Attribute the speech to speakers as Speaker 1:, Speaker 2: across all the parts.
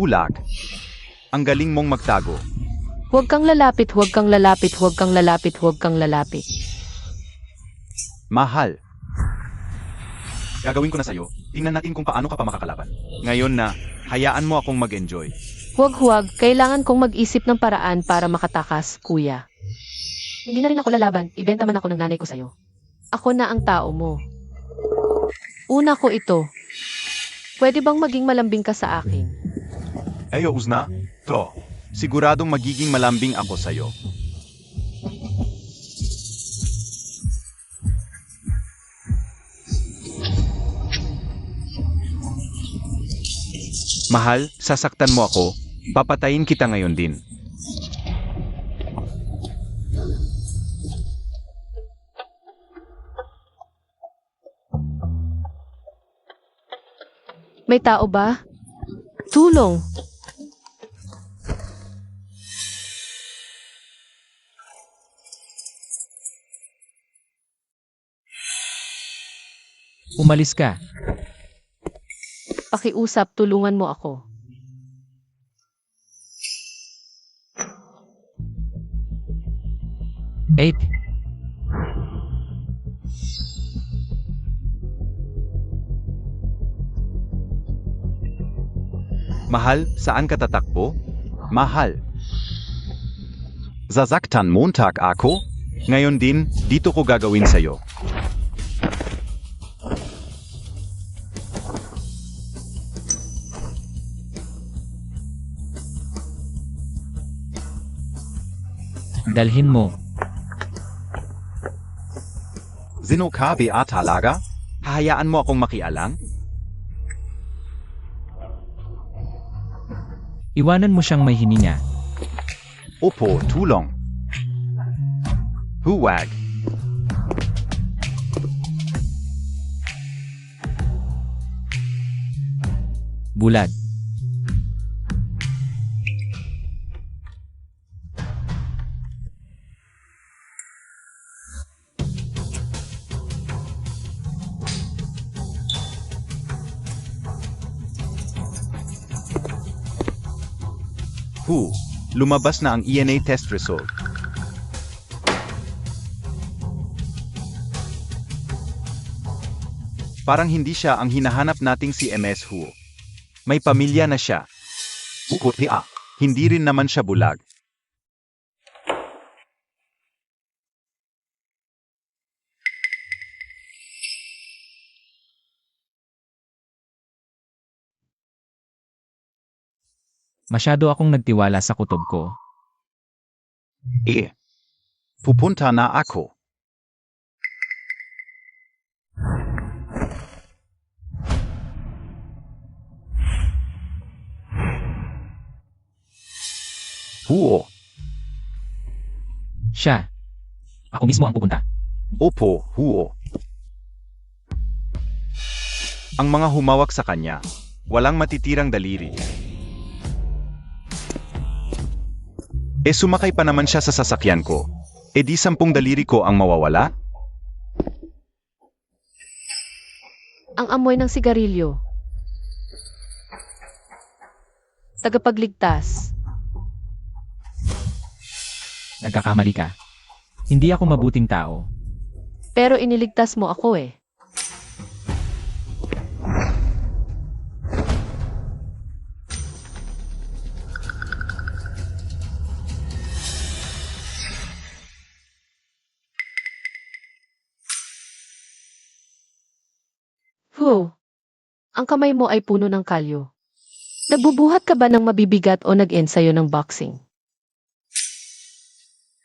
Speaker 1: bulag. Ang galing mong magtago.
Speaker 2: Huwag kang lalapit, huwag kang lalapit, huwag kang lalapit, huwag kang lalapit.
Speaker 1: Mahal. Gagawin ko na sa'yo. Tingnan natin kung paano ka pa makakalaban. Ngayon na, hayaan mo akong mag-enjoy.
Speaker 2: Huwag, kailangan kong mag-isip ng paraan para makatakas, kuya. Hindi na rin ako lalaban, ibenta man ako ng nanay ko sa'yo. Ako na ang tao mo. Una ko ito. Pwede bang maging malambing ka sa akin?
Speaker 1: Ayo, Uzna. To. Siguradong magiging malambing ako sa'yo. Mahal, sasaktan mo ako. Papatayin kita ngayon din.
Speaker 2: May tao ba? Tulong!
Speaker 3: Umalis ka.
Speaker 2: Pakiusap, tulungan mo ako.
Speaker 3: Eight.
Speaker 1: Mahal, saan ka tatakbo? Mahal. Sasaktan Montag ako? Ngayon din, dito ko gagawin sa'yo.
Speaker 3: Dalhin mo.
Speaker 1: Zinokabe talaga? Hahayaan mo akong makialang?
Speaker 3: Iwanan mo siyang may hininga.
Speaker 1: Opo, tulong. Huwag.
Speaker 3: Bulag.
Speaker 1: Lumabas na ang ENA test result. Parang hindi siya ang hinahanap nating si MS Hu. May pamilya na siya. Hindi rin naman siya bulag.
Speaker 3: Masyado akong nagtiwala sa kutob ko.
Speaker 1: Pupunta na ako.
Speaker 3: Siya. Ako mismo ang pupunta.
Speaker 1: Opo, Ang mga humawak sa kanya, walang matitirang daliri. Sumakay pa naman siya sa sasakyan ko. Di 10 daliri ko ang mawawala?
Speaker 2: Ang amoy ng sigarilyo. Tagapagligtas.
Speaker 3: Nagkakamali ka. Hindi ako mabuting tao.
Speaker 2: Pero iniligtas mo ako eh. Ang kamay mo ay puno ng kalyo. Nagbubuhat ka ba ng mabibigat o nag-ensayo ng boxing?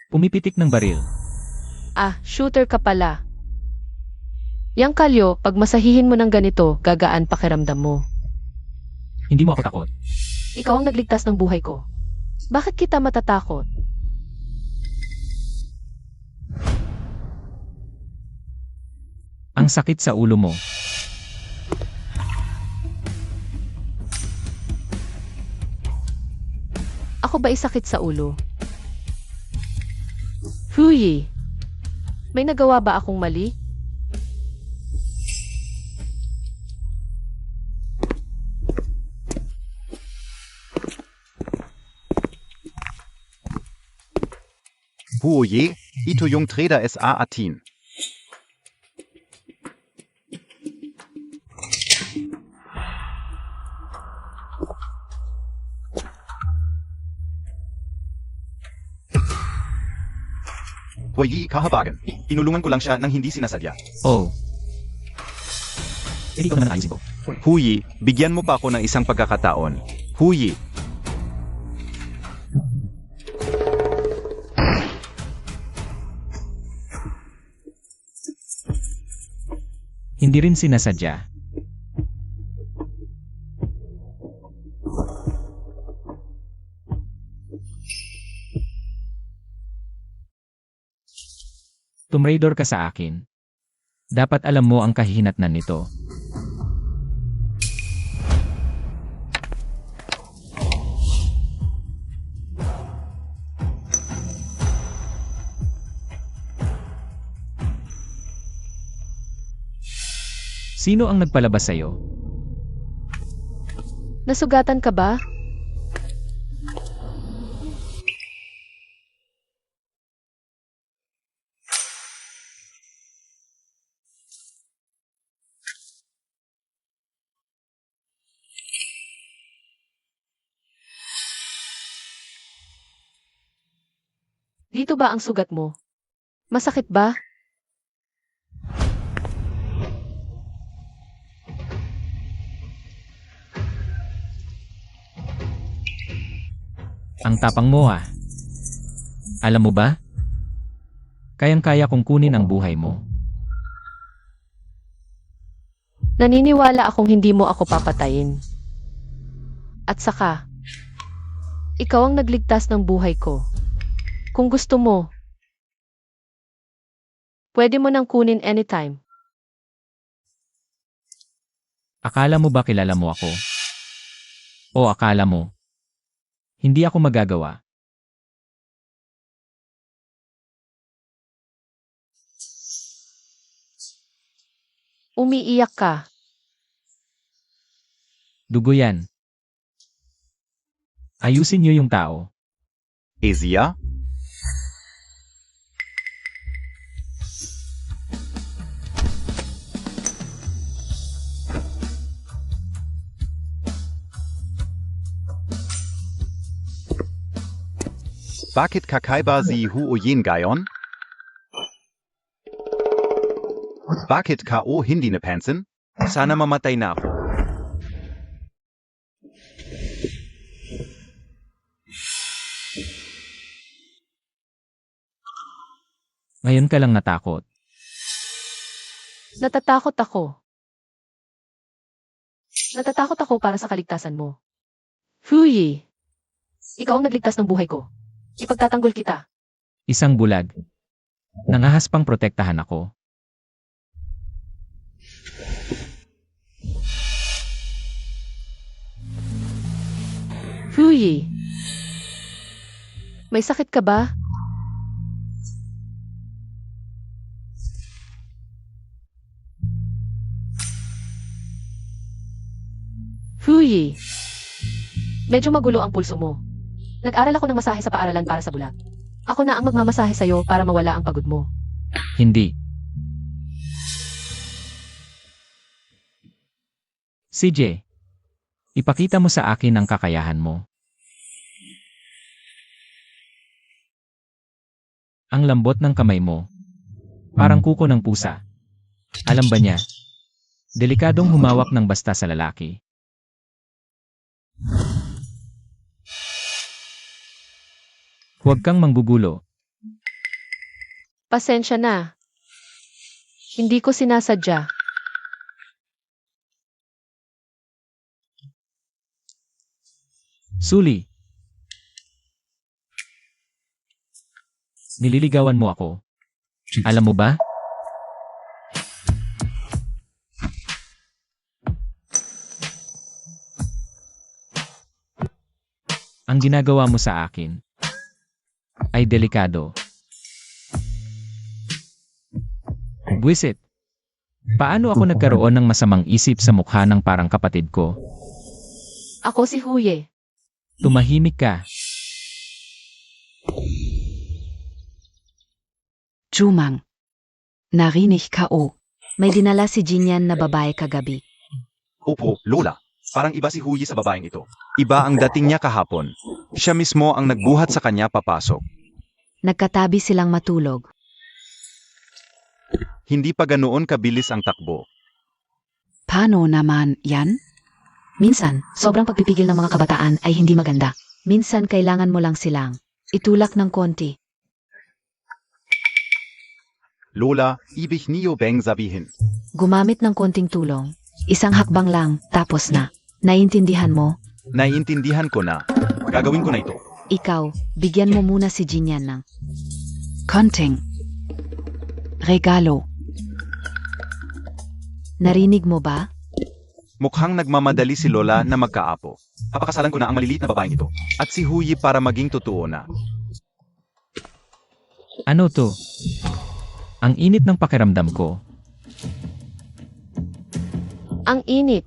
Speaker 3: Pumipitik ng baril.
Speaker 2: Shooter ka pala. Yang kalyo, pag masahihin mo ng ganito, gagaan pakiramdam mo.
Speaker 3: Hindi mo ako takot.
Speaker 2: Ikaw ang nagligtas ng buhay ko. Bakit kita matatakot?
Speaker 3: Ang sakit sa ulo mo.
Speaker 2: Ako ba isakit sa ulo? Huyi! May nagawa ba akong mali?
Speaker 1: Huoye, ito yung trader sa atin. Huoye, kahabagan. Inulungan ko lang siya nang hindi sinasadya.
Speaker 3: Oh. Hindi ko naman ayusin ko.
Speaker 1: Huyi, bigyan mo pa ako ng isang pagkakataon. Huyi,
Speaker 3: Hindi rin sinasadya. Tumraidor ka sa akin. Dapat alam mo ang kahihinatnan nito. Sino ang nagpalabas sa'yo?
Speaker 2: Nasugatan ka ba? Dito ba ang sugat mo? Masakit ba?
Speaker 3: Ang tapang mo ah. Alam mo ba? Kayang-kaya kong kunin ang buhay mo.
Speaker 2: Naniniwala akong hindi mo ako papatayin. At saka, ikaw ang nagligtas ng buhay ko. Kung gusto mo, pwede mo nang kunin anytime.
Speaker 3: Akala mo ba kilala mo ako? O akala mo, hindi ako magagawa?
Speaker 2: Umiiyak ka.
Speaker 3: Dugo yan. Ayusin niyo yung tao.
Speaker 1: Ezia? Bakit kakaiba si Huoyin gayon? Bakit ka o hindi napansin? Sana mamatay na ako.
Speaker 3: Ngayon ka lang natakot.
Speaker 2: Natatakot ako. Natatakot ako para sa kaligtasan mo. Huyi! Ikaw ang nagligtas ng buhay ko. Ipagtatanggol kita.
Speaker 3: Isang bulag. Nangahas pang protektahan ako.
Speaker 2: Huyi! May sakit ka ba? Huyi! Medyo magulo ang pulso mo. Nag-aral ako ng masahe sa paaralan para sa bulag. Ako na ang magmamasahe sa'yo para mawala ang pagod mo.
Speaker 3: Hindi. CJ, ipakita mo sa akin ang kakayahan mo. Ang lambot ng kamay mo. Parang kuko ng pusa. Alam ba niya? Delikadong humawak ng basta sa lalaki. Huwag kang manggugulo.
Speaker 2: Pasensya na. Hindi ko sinasadya.
Speaker 3: Suli. Nililigawan mo ako. Alam mo ba? Ang ginagawa mo sa akin ay delikado. Buwisit. Paano ako nagkaroon ng masamang isip sa mukha ng parang kapatid ko?
Speaker 2: Ako si Huye.
Speaker 3: Tumahimik ka.
Speaker 4: Jumang. Narinig ka o.
Speaker 2: May dinala si Jinyan na babae kagabi.
Speaker 1: Opo, Lola. Parang iba si Huyi sa babaeng ito. Iba ang dating niya kahapon. Siya mismo ang nagbuhat sa kanya papasok.
Speaker 2: Nagkatabi silang matulog.
Speaker 1: Hindi pa ganoon kabilis ang takbo.
Speaker 4: Paano naman yan?
Speaker 2: Minsan, sobrang pagpipigil ng mga kabataan ay hindi maganda. Minsan kailangan mo lang silang itulak ng konti.
Speaker 1: Lola, ibig niyo bang sabihin?
Speaker 2: Gumamit ng konting tulong. Isang hakbang lang, tapos na. Naiintindihan mo?
Speaker 1: Naiintindihan ko na. Gagawin ko na ito.
Speaker 2: Ikaw, bigyan mo muna si Jinyan ng
Speaker 4: Konting. Regalo.
Speaker 2: narinig mo ba?
Speaker 1: Mukhang nagmamadali si Lola na magkaapo. Papakasalan ko na ang maliliit na babaeng ito. At si Huyi para maging totoo na.
Speaker 3: Ano to? Ang init ng pakiramdam ko.
Speaker 2: Ang init.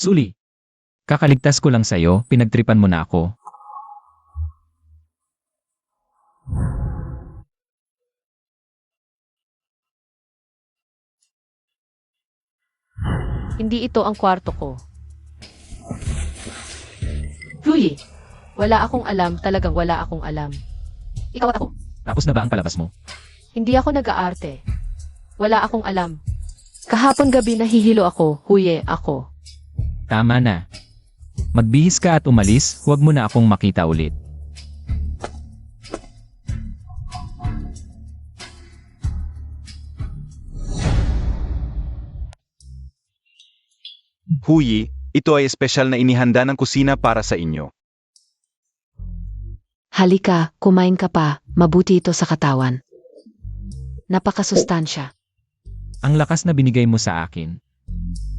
Speaker 3: Suli. Kakaligtas ko lang sa'yo, pinagtripan mo na ako.
Speaker 2: Hindi ito ang kwarto ko. Julie, wala akong alam, talagang wala akong alam. Ikaw at ako.
Speaker 3: Tapos na ba ang palabas mo?
Speaker 2: Hindi ako nag-aarte. Wala akong alam. Kahapon gabi nahihilo ako, huye ako.
Speaker 3: Tama na. Magbihis ka at umalis, huwag mo na akong makita ulit.
Speaker 1: Huyi, ito ay espesyal na inihanda ng kusina para sa inyo.
Speaker 2: Halika, kumain ka pa, mabuti ito sa katawan. Napakasustansya.
Speaker 3: Ang lakas na binigay mo sa akin.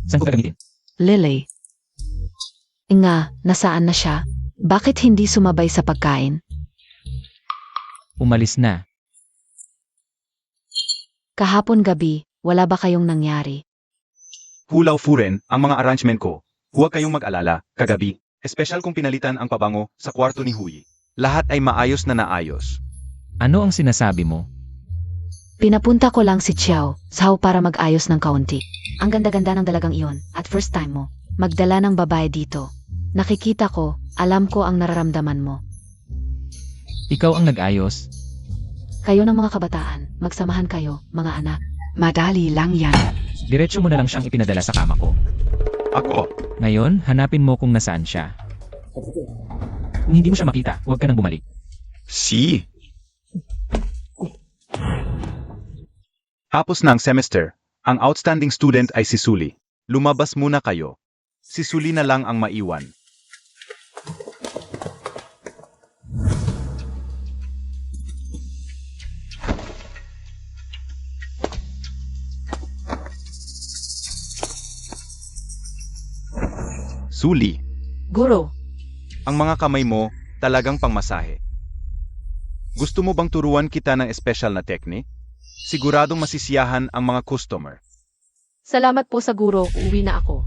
Speaker 3: Saan ko gagamitin?
Speaker 4: Lily.
Speaker 2: Nga, nasaan na siya? Bakit hindi sumabay sa pagkain?
Speaker 3: Umalis na.
Speaker 2: Kahapon gabi, wala ba kayong nangyari?
Speaker 1: Hulaw furen, ang mga arrangement ko. Huwag kayong mag-alala, kagabi. Espesyal kong pinalitan ang pabango sa kwarto ni Huyi. Lahat ay maayos na naayos.
Speaker 3: Ano ang sinasabi mo?
Speaker 2: Pinapunta ko lang si Chiao, Sao para mag-ayos ng kaunti. Ang ganda-ganda ng dalagang iyon, at first time mo, magdala ng babae dito. Nakikita ko, alam ko ang nararamdaman mo.
Speaker 3: Ikaw ang nag-ayos?
Speaker 2: Kayo ng mga kabataan, magsamahan kayo, mga anak.
Speaker 4: Madali lang yan.
Speaker 3: Diretso mo na lang siyang ipinadala sa kama ko.
Speaker 1: Ako,
Speaker 3: Ngayon, hanapin mo kung nasaan siya. Kung hindi mo siya makita, huwag ka nang bumalik.
Speaker 1: si. Tapos na ang semester. Ang outstanding student ay si Suli. Lumabas muna kayo. Si Suli na lang ang maiwan. Suli,
Speaker 2: Guro,
Speaker 1: ang mga kamay mo talagang pangmasahe. Gusto mo bang turuan kita ng espesyal na teknik? Siguradong masisiyahan ang mga customer.
Speaker 2: salamat po sa guro, uuwi na ako.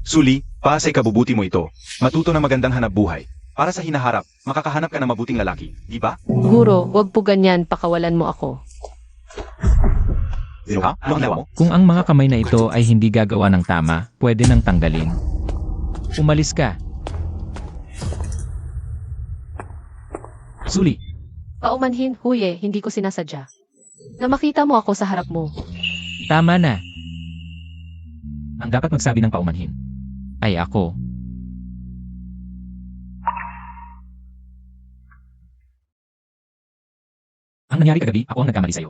Speaker 1: Suli, para sa ikabubuti mo ito, matuto ng magandang hanapbuhay. Para sa hinaharap, makakahanap ka ng mabuting lalaki, di ba?
Speaker 2: Guro, wag po ganyan, pakawalan mo ako.
Speaker 1: Ha? Ano ang nawa mo?
Speaker 3: Kung ang mga kamay na ito ay hindi gagawa ng tama, pwede nang tanggalin. Umalis ka. Suli,
Speaker 2: Paumanhin, huye, hindi ko sinasadya. Na makita mo ako sa harap mo.
Speaker 3: tama na. Ang dapat magsabi ng paumanhin ay ako. Ang nangyari kagabi, ako ang nagkamali sa'yo.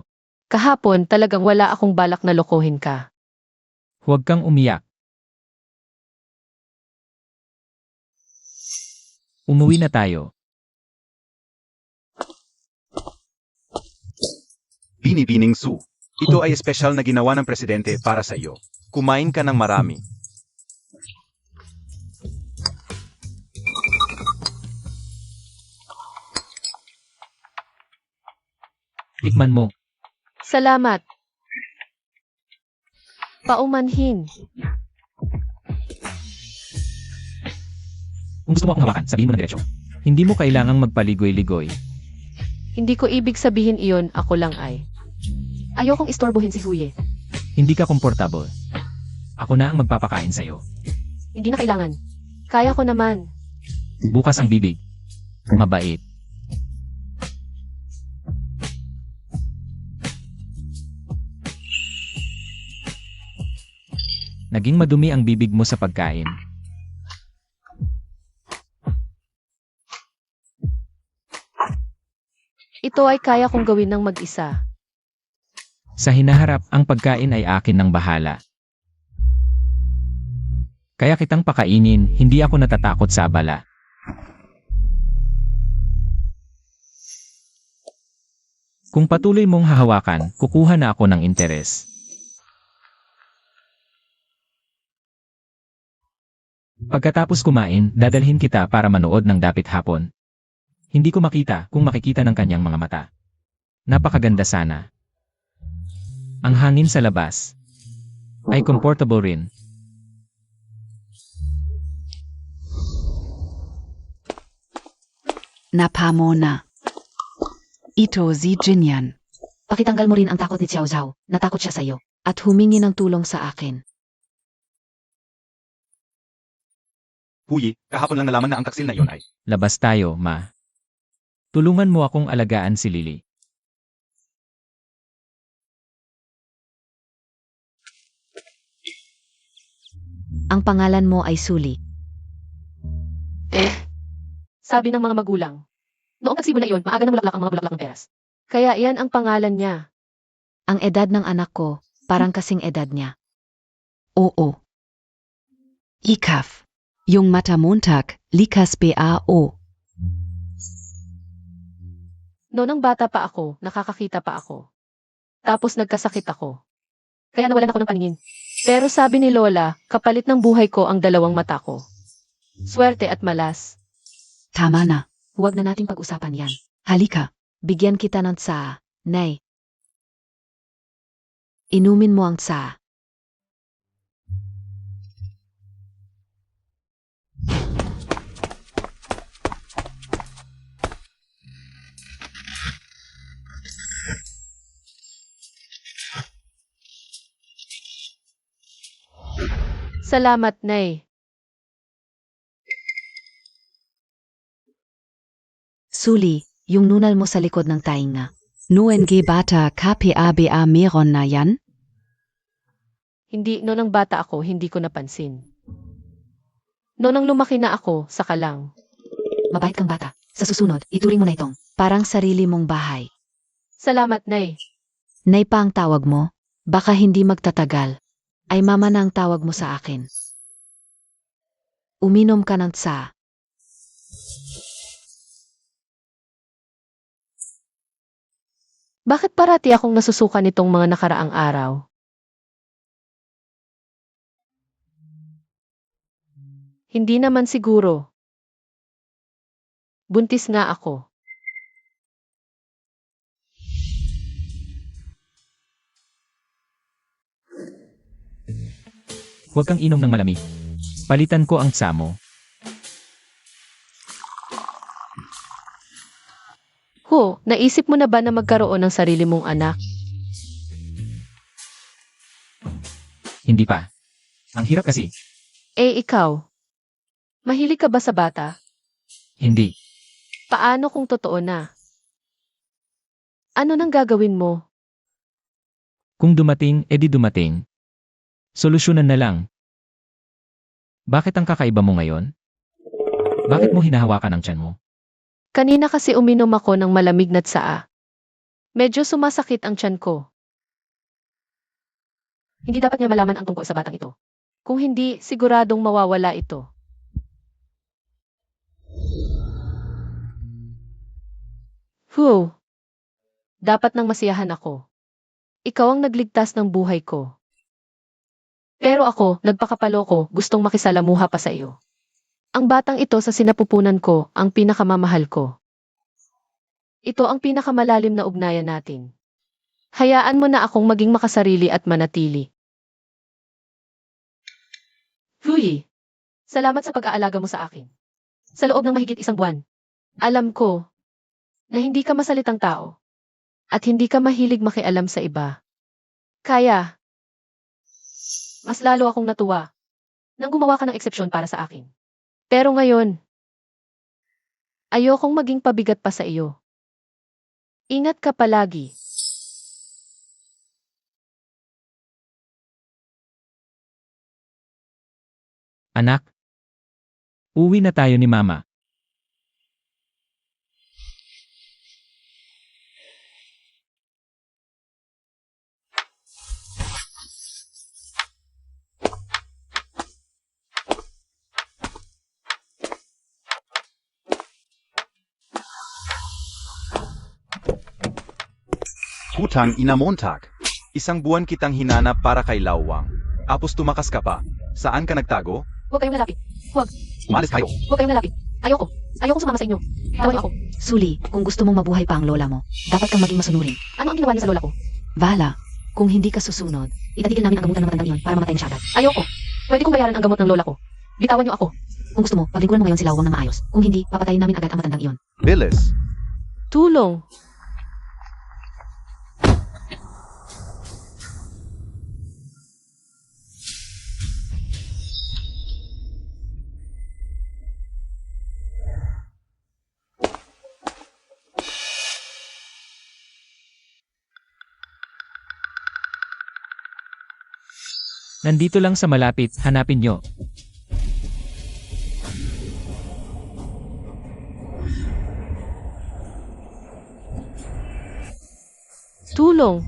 Speaker 2: Kahapon, talagang wala akong balak na lokohin ka.
Speaker 3: Huwag kang umiyak. Umuwi na tayo.
Speaker 1: Binibining Su. Ito ay espesyal na ginawa ng presidente para sa iyo. Kumain ka ng marami.
Speaker 3: Tikman mo.
Speaker 2: Salamat. Paumanhin.
Speaker 3: Kung gusto mo akong hawakan, sabihin mo na diretsyo. Hindi mo kailangang magpaligoy-ligoy.
Speaker 2: Hindi ko ibig sabihin iyon, ako lang ay. Ayokong istorbohin si Huye.
Speaker 3: Hindi ka komportable. Ako na ang magpapakain sa'yo.
Speaker 2: Hindi na kailangan. Kaya ko naman.
Speaker 3: Bukas ang bibig. Mabait. Naging madumi ang bibig mo sa pagkain.
Speaker 2: Ito ay kaya kong gawin ng mag-isa.
Speaker 3: Sa hinaharap, ang pagkain ay akin ng bahala. Kaya kitang pakainin, hindi ako natatakot sa abala. Kung patuloy mong hahawakan, kukuha na ako ng interes. Pagkatapos kumain, dadalhin kita para manood ng dapit hapon. Hindi ko makita kung makikita ng kanyang mga mata. Napakaganda sana. Ang hangin sa labas ay comfortable rin.
Speaker 4: Napamo na. Ito si Jinyan.
Speaker 2: Pakitanggal mo rin ang takot ni Xiao Zhao. Natakot siya sa'yo.
Speaker 4: At humingi ng tulong sa akin.
Speaker 1: Huyi, kahapon lang nalaman na ang taksil na iyon ay.
Speaker 3: Labas tayo, ma. Tulungan mo akong alagaan si Lily.
Speaker 4: Ang pangalan mo ay Suli.
Speaker 2: Sabi ng mga magulang. Noong tagsibo na iyon, maaga ng bulaklak ang mga bulaklak ng peras. Kaya iyan ang pangalan niya.
Speaker 4: Ang edad ng anak ko, parang kasing edad niya. Oo. Ikaf. Yung mata montag, likas bao.
Speaker 2: Noong nang bata pa ako, nakakakita pa ako. Tapos nagkasakit ako. Kaya nawalan ako ng paningin. Pero sabi ni Lola, kapalit ng buhay ko ang dalawang mata ko. Swerte at malas.
Speaker 4: Tama na.
Speaker 2: Huwag na nating pag-usapan yan.
Speaker 4: Halika. Bigyan kita ng tsaa, Nay. Inumin mo ang tsaa.
Speaker 2: Salamat, Nay.
Speaker 4: Suli, yung nunal mo sa likod ng tainga. Nueng bata KPABA meron na yan?
Speaker 2: Hindi, noong nang bata ako, hindi ko napansin. Noong nang lumaki na ako, saka lang.
Speaker 4: Mabait kang bata. Sa susunod, ituring mo na itong parang sarili mong bahay.
Speaker 2: Salamat, Nay.
Speaker 4: Nay pa ang tawag mo? Baka hindi magtatagal. Ay mama na ang tawag mo sa akin. Uminom ka ng tsaa.
Speaker 2: Bakit parati akong nasusukan nitong mga nakaraang araw? Hindi naman siguro. Buntis nga ako.
Speaker 3: Huwag kang inom ng malamig. Palitan ko ang tsa mo.
Speaker 2: Ho, naisip mo na ba na magkaroon ng sarili mong anak?
Speaker 3: Hindi pa. Ang hirap kasi.
Speaker 2: Eh ikaw, mahilig ka ba sa bata?
Speaker 3: Hindi.
Speaker 2: Paano kung totoo na? Ano nang gagawin mo?
Speaker 3: Kung dumating, edi dumating. Solusyonan na lang. Bakit ang kakaiba mo ngayon? Bakit mo hinahawakan ang tiyan mo?
Speaker 2: Kanina kasi uminom ako ng malamig na tsaa. Medyo sumasakit ang tiyan ko. Hindi dapat niya malaman ang tungkol sa batang ito. Kung hindi, siguradong mawawala ito. Whew. Dapat nang masiyahan ako. Ikaw ang nagligtas ng buhay ko. Pero ako, nagpakapaloko, gustong makisalamuha pa sa iyo. Ang batang ito sa sinapupunan ko, ang pinakamamahal ko. Ito ang pinakamalalim na ugnayan natin. Hayaan mo na akong maging makasarili at manatili. Huy! Salamat sa pag-aalaga mo sa akin. Sa loob ng mahigit 1 buwan, alam ko na hindi ka masalitang tao at hindi ka mahilig makialam sa iba. Kaya, mas lalo akong natuwa nang gumawa ka ng eksepsyon para sa akin. Pero ngayon, ayokong maging pabigat pa sa iyo. Ingat ka palagi.
Speaker 3: Anak, uwi na tayo ni Mama.
Speaker 1: Putang ina Montag. Isang buwan kitang hinanap para kay Lawang. Tapos tumakas ka pa. Saan ka nagtago?
Speaker 2: Huwag kayong lalapit. Huwag.
Speaker 1: Umalis kayo.
Speaker 2: Huwag kayong lalapit. Ayoko. Ayokong sumama sa inyo. Tawan niyo ako.
Speaker 4: Suli, kung gusto mong mabuhay pa ang lola mo, dapat kang maging masunurin.
Speaker 2: Ano ang ginawa niya sa lola ko?
Speaker 4: Vala, kung hindi ka susunod, itatigil namin ang gamutan ng matandang iyon para mamatay na siya agad.
Speaker 2: Ayoko. Pwede kong bayaran ang gamot ng lola ko. Bitawan niyo ako.
Speaker 4: Kung gusto mo, paglingkuran mo ngayon si Lawang na maayos. Kung hindi, papatayin namin agad ang matandang iyon.
Speaker 1: Bilis.
Speaker 2: Tulong.
Speaker 3: Nandito lang sa malapit, hanapin nyo.
Speaker 2: Tulong.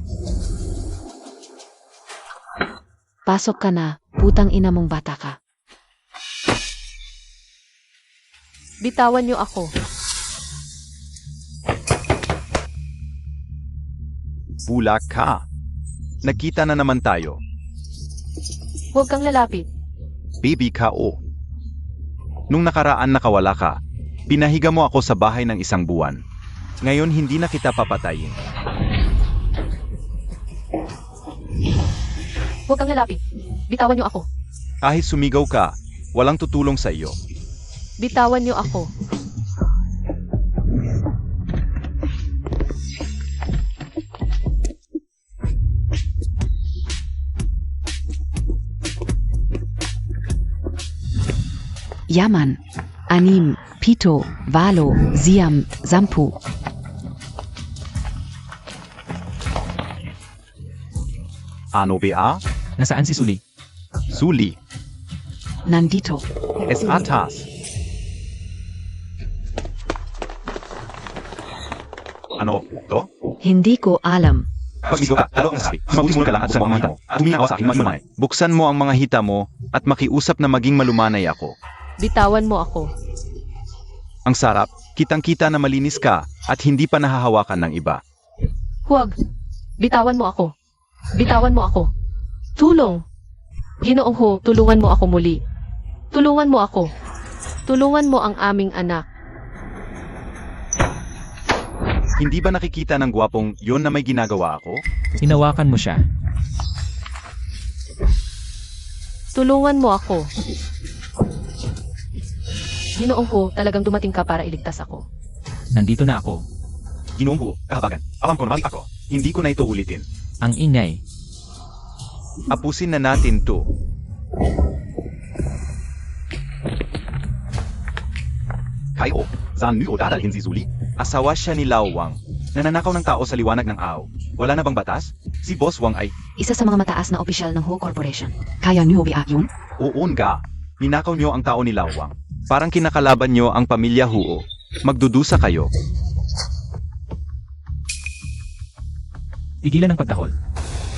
Speaker 4: Pasok ka na, putang ina mong bata ka.
Speaker 2: Bitawan niyo ako.
Speaker 1: Bulak ka. Nagkita na naman tayo.
Speaker 2: Huwag kang lalapit.
Speaker 1: Baby ka o. Nung nakaraan nakawala ka, pinahiga mo ako sa bahay ng 1 buwan. Ngayon hindi na kita papatayin.
Speaker 2: Huwag kang lalapit. Bitawan niyo ako.
Speaker 1: Kahit sumigaw ka, walang tutulong sa iyo.
Speaker 2: Bitawan niyo ako.
Speaker 4: Yaman, Anim, Pito, Valo, Siam, Sampu.
Speaker 1: Ano ba?
Speaker 3: Nasaan si Suli?
Speaker 1: Suli.
Speaker 4: Nandito.
Speaker 1: Es atas. Ano to?
Speaker 4: Hindi ko alam.
Speaker 1: Pag-igo ka, talo ang sabi. Mabuti mo ka lang at sa mga hita mo. At tumingin ako sa aking malumanay. Buksan mo ang mga hita mo at makiusap na maging malumanay ako.
Speaker 2: Bitawan mo ako.
Speaker 1: Ang sarap, kitang-kita na malinis ka at hindi pa nahahawakan ng iba.
Speaker 2: Huwag. Bitawan mo ako. Bitawan mo ako. Tulong. Ginoong ho, tulungan mo ako muli. Tulungan mo ako. Tulungan mo ang aming anak.
Speaker 1: Hindi ba nakikita ng gwapong yon na may ginagawa ako?
Speaker 3: Hinawakan mo siya.
Speaker 2: Tulungan mo ako. Ginoong ho, talagang dumating ka para iligtas ako.
Speaker 3: Nandito na ako.
Speaker 1: Ginoong ko, kahabagan. Alam ko na mali ako. Hindi ko na ito ulitin.
Speaker 3: Ang ingay.
Speaker 1: Apusin na natin to. Kayo, saan niyo dadalhin si Zuli? Asawa siya ni Lao Wang. Nananakaw ng tao sa liwanag ng Ao. Wala na bang batas? Si Boss Wang ay,
Speaker 4: Isa sa mga mataas na opisyal ng Ho Corporation. Kaya niyo ba yun?
Speaker 1: uun ka. Ninakaw niyo ang tao ni Lao Wang. Parang kinakalaban niyo ang pamilya Huo. Magdudusa kayo.
Speaker 3: Tigilan ang pagtahol.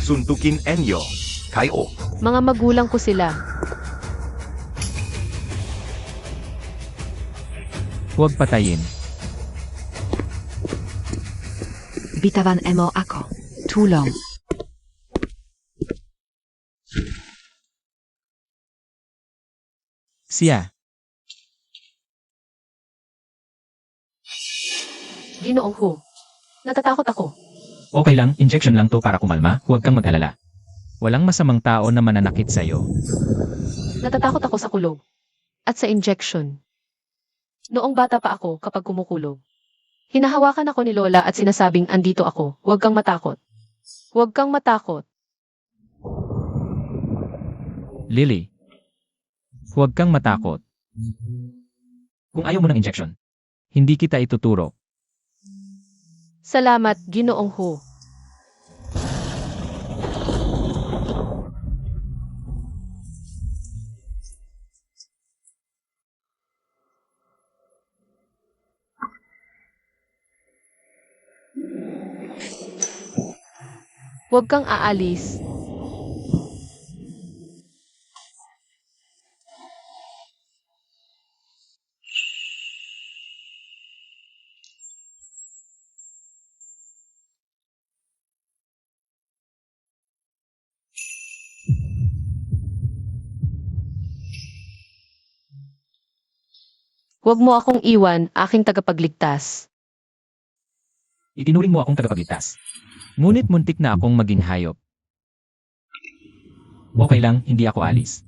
Speaker 1: Suntukin enyo. Kayo.
Speaker 2: Mga magulang ko sila.
Speaker 3: Huwag patayin.
Speaker 4: bitawan mo ako. Tulong.
Speaker 3: Siya.
Speaker 2: Ginoong Hu. Natatakot ako.
Speaker 3: Okay lang, injection lang to para kumalma, huwag kang mag-alala. Walang masamang tao na mananakit sa'yo.
Speaker 2: Natatakot ako sa kulog. At sa injection. Noong bata pa ako kapag kumukulog. Hinahawakan ako ni Lola at sinasabing andito ako, huwag kang matakot. Huwag kang matakot.
Speaker 3: Lily. Huwag kang matakot. Kung ayaw mo ng injection, hindi kita ituturo.
Speaker 2: Salamat, Ginoong Hu. Huwag kang aalis. Huwag mo akong iwan, aking tagapagligtas.
Speaker 3: Itinuring mo akong tagapagligtas. Ngunit muntik na akong maging hayop. Okay lang, hindi ako alis.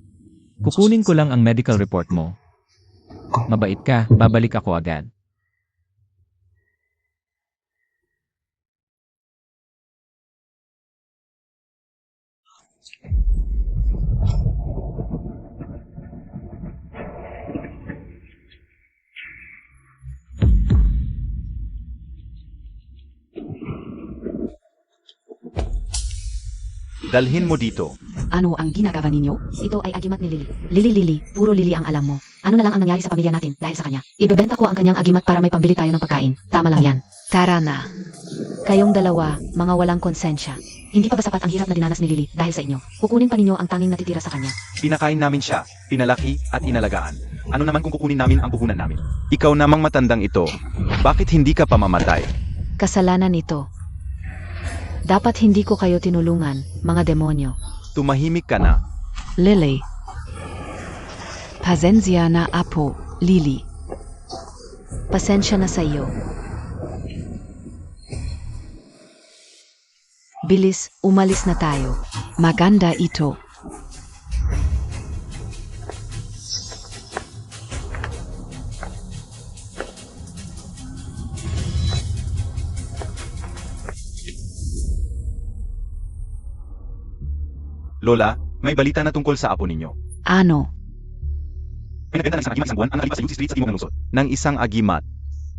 Speaker 3: Kukunin ko lang ang medical report mo. Mabait ka, babalik ako agad.
Speaker 1: Dalhin mo dito.
Speaker 4: Ano ang ginagawa ninyo? Ito ay agimat ni Lily. Lily, puro Lily ang alam mo. Ano na lang ang nangyari sa pamilya natin dahil sa kanya? Ibebenta ko ang kanyang agimat para may pambili tayo ng pagkain. Tama lang yan. Tara na. Kayong dalawa, mga walang konsensya. Hindi pa ba sapat ang hirap na dinanas ni Lily dahil sa inyo? Kukunin pa ninyo ang tanging natitira sa kanya.
Speaker 1: Pinakain namin siya, pinalaki at inalagaan. Ano naman kung kukunin namin ang puhunan namin? Ikaw namang matandang ito. Bakit hindi ka pamamatay?
Speaker 4: Kasalanan ito. Dapat hindi ko kayo tinulungan, mga demonyo.
Speaker 1: Tumahimik ka na.
Speaker 4: Lily. Pasensya na apo, Lily. Pasensya na sa iyo. Bilis, umalis na tayo. Maganda ito.
Speaker 1: Lola, may balita na tungkol sa apo ninyo.
Speaker 4: Ano?
Speaker 1: May nagbenta ng isang agimat isang buwan ang nalipas sa UC Street sa timog ng lungsod. Ng isang agimat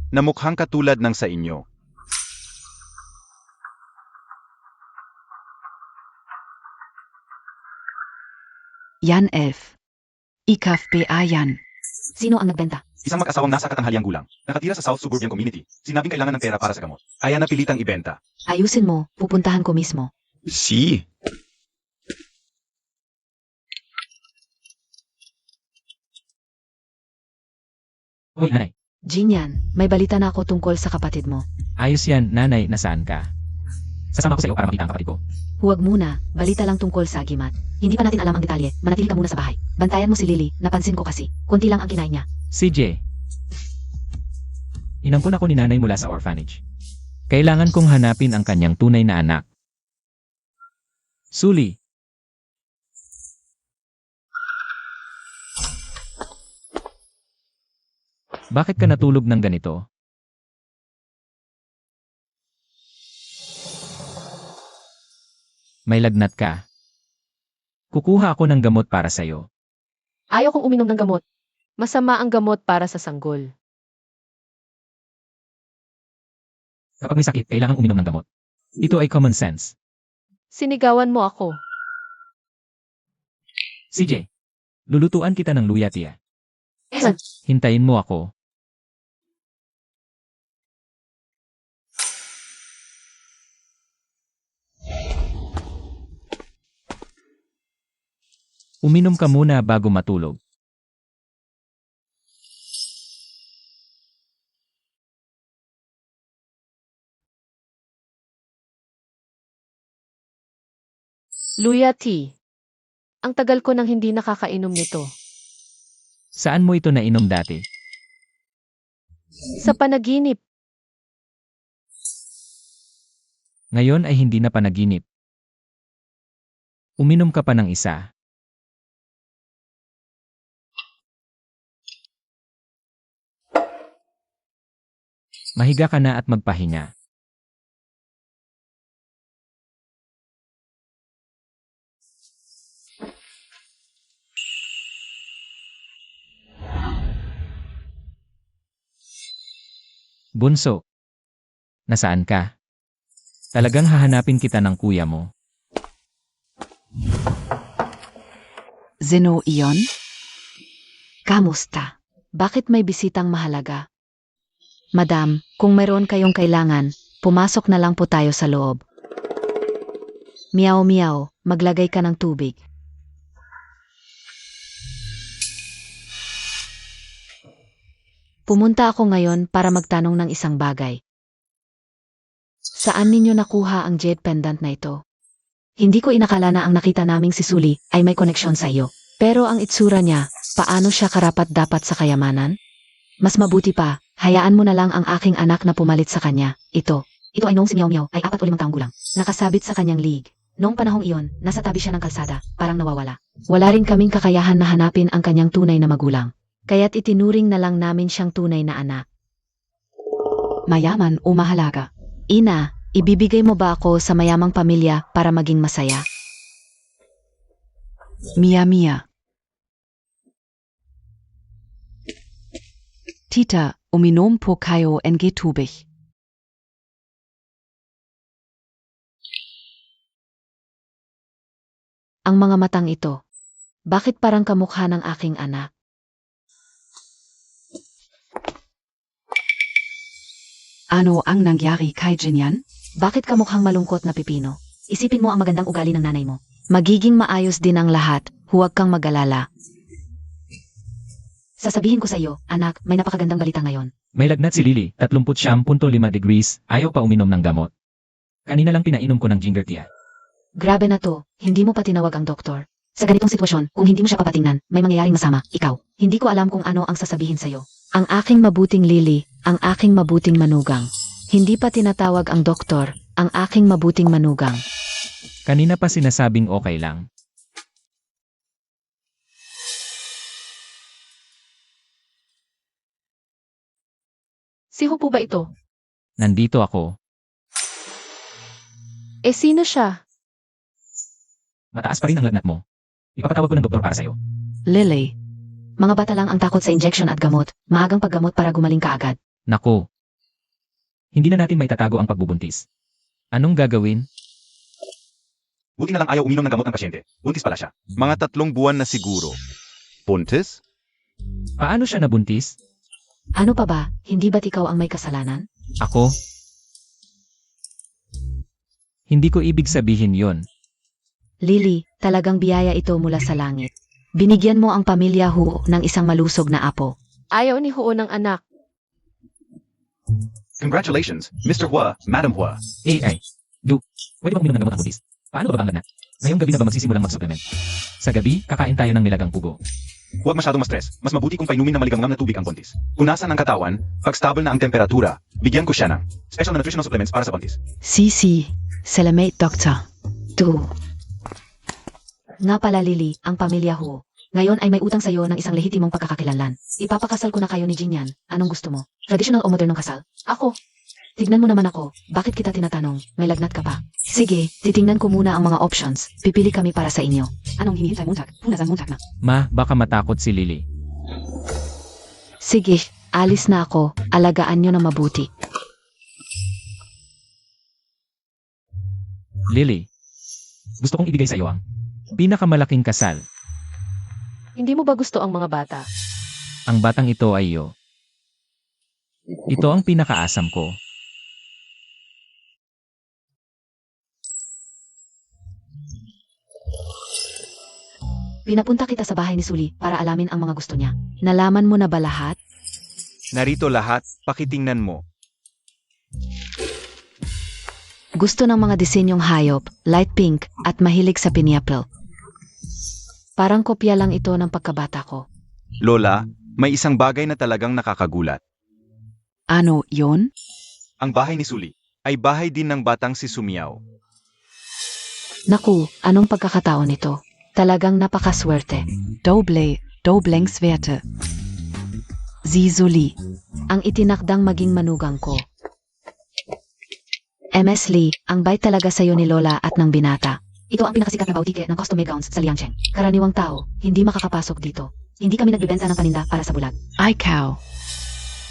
Speaker 1: na mukhang katulad ng sa inyo.
Speaker 4: Yan F. Ikaf pa yan. Sino ang nagbenta?
Speaker 1: Isang mag-asawang nasa katanghaliang gulang, nakatira sa South Suburban Community, sinabing kailangan ng pera para sa gamot. Kaya napilitang ibenta.
Speaker 4: Ayusin mo, pupuntahan ko mismo.
Speaker 1: Si?
Speaker 3: Hoy, nanay.
Speaker 4: Jinyan, may balita na ako tungkol sa kapatid mo.
Speaker 3: Ayos yan, nanay, nasaan ka? Sasama ko sa'yo para makita ang kapatid ko.
Speaker 4: Huwag muna, balita lang tungkol sa agimat. Hindi pa natin alam ang detalye, manatili ka muna sa bahay. Bantayan mo si Lily, napansin ko kasi. Kunti lang ang kinain niya.
Speaker 3: CJ. Inampun ako ni nanay mula sa orphanage. Kailangan kong hanapin ang kanyang tunay na anak. Suli. Bakit ka natulog ng ganito? May lagnat ka. Kukuha ako ng gamot para sa'yo.
Speaker 2: Ayaw kong uminom ng gamot. Masama ang gamot para sa sanggol.
Speaker 3: Kapag may sakit, kailangan uminom ng gamot. Ito ay common sense.
Speaker 2: Sinigawan mo ako.
Speaker 3: CJ, lulutuan kita ng luya, tiya. Hintayin mo ako. Uminom ka muna bago matulog.
Speaker 2: Luya tea. Ang tagal ko nang hindi nakakainom nito.
Speaker 3: Saan mo ito nainom dati?
Speaker 2: Sa panaginip,
Speaker 3: Ngayon ay hindi na panaginip. Uminom ka pa ng isa. Mahiga ka na at magpahinga. Bunso, nasaan ka? Talagang hahanapin kita ng kuya mo.
Speaker 4: Zeno iyon? Kamusta? Bakit may bisitang mahalaga? Madam, kung mayroon kayong kailangan, pumasok na lang po tayo sa loob. Miyaw miyaw, maglagay ka ng tubig. Pumunta ako ngayon para magtanong ng isang bagay. Saan ninyo nakuha ang jade pendant na ito? Hindi ko inakala na ang nakita naming si Sully ay may koneksyon sa iyo. Pero ang itsura niya, paano siya karapat-dapat sa kayamanan? Mas mabuti pa, hayaan mo na lang ang aking anak na pumalit sa kanya. Ito ay noong si Miao Miao ay 4 o 5 taong gulang. Nakasabit sa kanyang league. Noong panahong iyon, nasa tabi siya ng kalsada, parang nawawala. Wala rin kaming kakayahan na hanapin ang kanyang tunay na magulang. Kaya't itinuring na lang namin siyang tunay na anak. Mayaman o mahalaga? Ina, ibibigay mo ba ako sa mayamang pamilya para maging masaya? Mia Mia. Tita, uminom po kayo ng tubig. Ang mga matang ito, bakit parang kamukha ng aking anak? Ano ang nangyari kay Jinyan? Bakit kamukhang malungkot na pipino? Isipin mo ang magandang ugali ng nanay mo. Magiging maayos din ang lahat, huwag kang mag-alala. Sasabihin ko sa iyo, anak, may napakagandang balita ngayon.
Speaker 3: May lagnat si Lily, 39.5 degrees, ayaw pa uminom ng gamot. Kanina lang pinainom ko ng ginger tea.
Speaker 4: Grabe na to, hindi mo pa tinawag ang doktor. Sa ganitong sitwasyon, kung hindi mo siya papatingnan, may mangyayaring masama, ikaw. Hindi ko alam kung ano ang sasabihin sa'yo. Ang aking mabuting Lily, ang aking mabuting manugang. Hindi pa tinatawag ang doktor, ang aking mabuting manugang.
Speaker 3: Kanina pa sinasabing okay lang.
Speaker 2: si Hu po ba ito?
Speaker 3: Nandito ako.
Speaker 2: Sino siya?
Speaker 3: Mataas pa rin ang lagnat mo. Ipapatawag ko ng doktor para sa'yo.
Speaker 4: Lily. Mga bata lang ang takot sa injection at gamot. Maagang paggamot para gumaling ka agad.
Speaker 3: Nako. Hindi na natin may tatago ang pagbubuntis. Anong gagawin?
Speaker 1: Buti na lang ayaw uminom ng gamot ang pasyente. Buntis pala siya. Mga 3 buwan na siguro. Buntis?
Speaker 3: Paano siya nabuntis?
Speaker 4: Ano pa ba, hindi ba't ikaw ang may kasalanan?
Speaker 3: Ako? Hindi ko ibig sabihin yon.
Speaker 4: Lily, talagang biyaya ito mula sa langit. Binigyan mo ang pamilya Hu ng isang malusog na apo.
Speaker 2: Ayaw ni Huo ng anak.
Speaker 1: Congratulations, Mr. Hua, Madam Hua.
Speaker 3: Pwede bang uminom ng gamot ang buntis? Paano ba ang lagnat? Ngayong gabi na ba magsisimulang mag-supplement? Sa gabi, kakain tayo ng nilagang pugo.
Speaker 1: Huwag masyadong ma-stress. Mas mabuti kung painumin ng maligamgam na tubig ang buntis. Kung nasa ng katawan, pag stable na ang temperatura, bigyan ko siya ng special na nutritional supplements para sa buntis.
Speaker 4: Sisi, Salamate Doctor. 2. Nga pala Lily, ang pamilya Hu. Ngayon ay may utang sa'yo ng isang lehitimong pagkakakilanlan. Ipapakasal ko na kayo ni Jinyan. Anong gusto mo? Traditional o modernong kasal? Ako. Tignan mo naman ako. Bakit kita tinatanong? May lagnat ka pa? Sige, titingnan ko muna ang mga options. Pipili kami para sa inyo. Anong hinihintay mo, Jack? Punasan mo, Jack na.
Speaker 3: Ma, baka matakot si Lily.
Speaker 4: Sige, alis na ako. Alagaan nyo na mabuti.
Speaker 3: Lily, gusto kong ibigay sa iyo ang pinakamalaking kasal.
Speaker 2: Hindi mo ba gusto ang mga bata?
Speaker 3: Ang batang ito ay iyo. Ito ang pinakaasam ko.
Speaker 4: Pinapunta kita sa bahay ni Sully para alamin ang mga gusto niya. Nalaman mo na ba lahat?
Speaker 1: Narito lahat, pakitingnan mo.
Speaker 4: Gusto ng mga disenyong hayop, light pink, at mahilig sa pineapple. Parang kopya lang ito ng pagkabata ko.
Speaker 1: Lola, may isang bagay na talagang nakakagulat.
Speaker 4: Ano yon?
Speaker 1: Ang bahay ni Suli ay bahay din ng batang si Sumiao.
Speaker 4: Naku, anong pagkakataon ito? Talagang napakaswerte. Dobleng swerte. Zizuli. Ang itinakdang maging manugang ko. MS Lee, ang bait talaga sa'yo ni Lola at ng binata. Ito ang pinakasikat na bautike ng costume gowns sa Liangcheng. Karaniwang tao, hindi makakapasok dito. Hindi kami nagbebenta ng paninda para sa bulag. Ay, cow.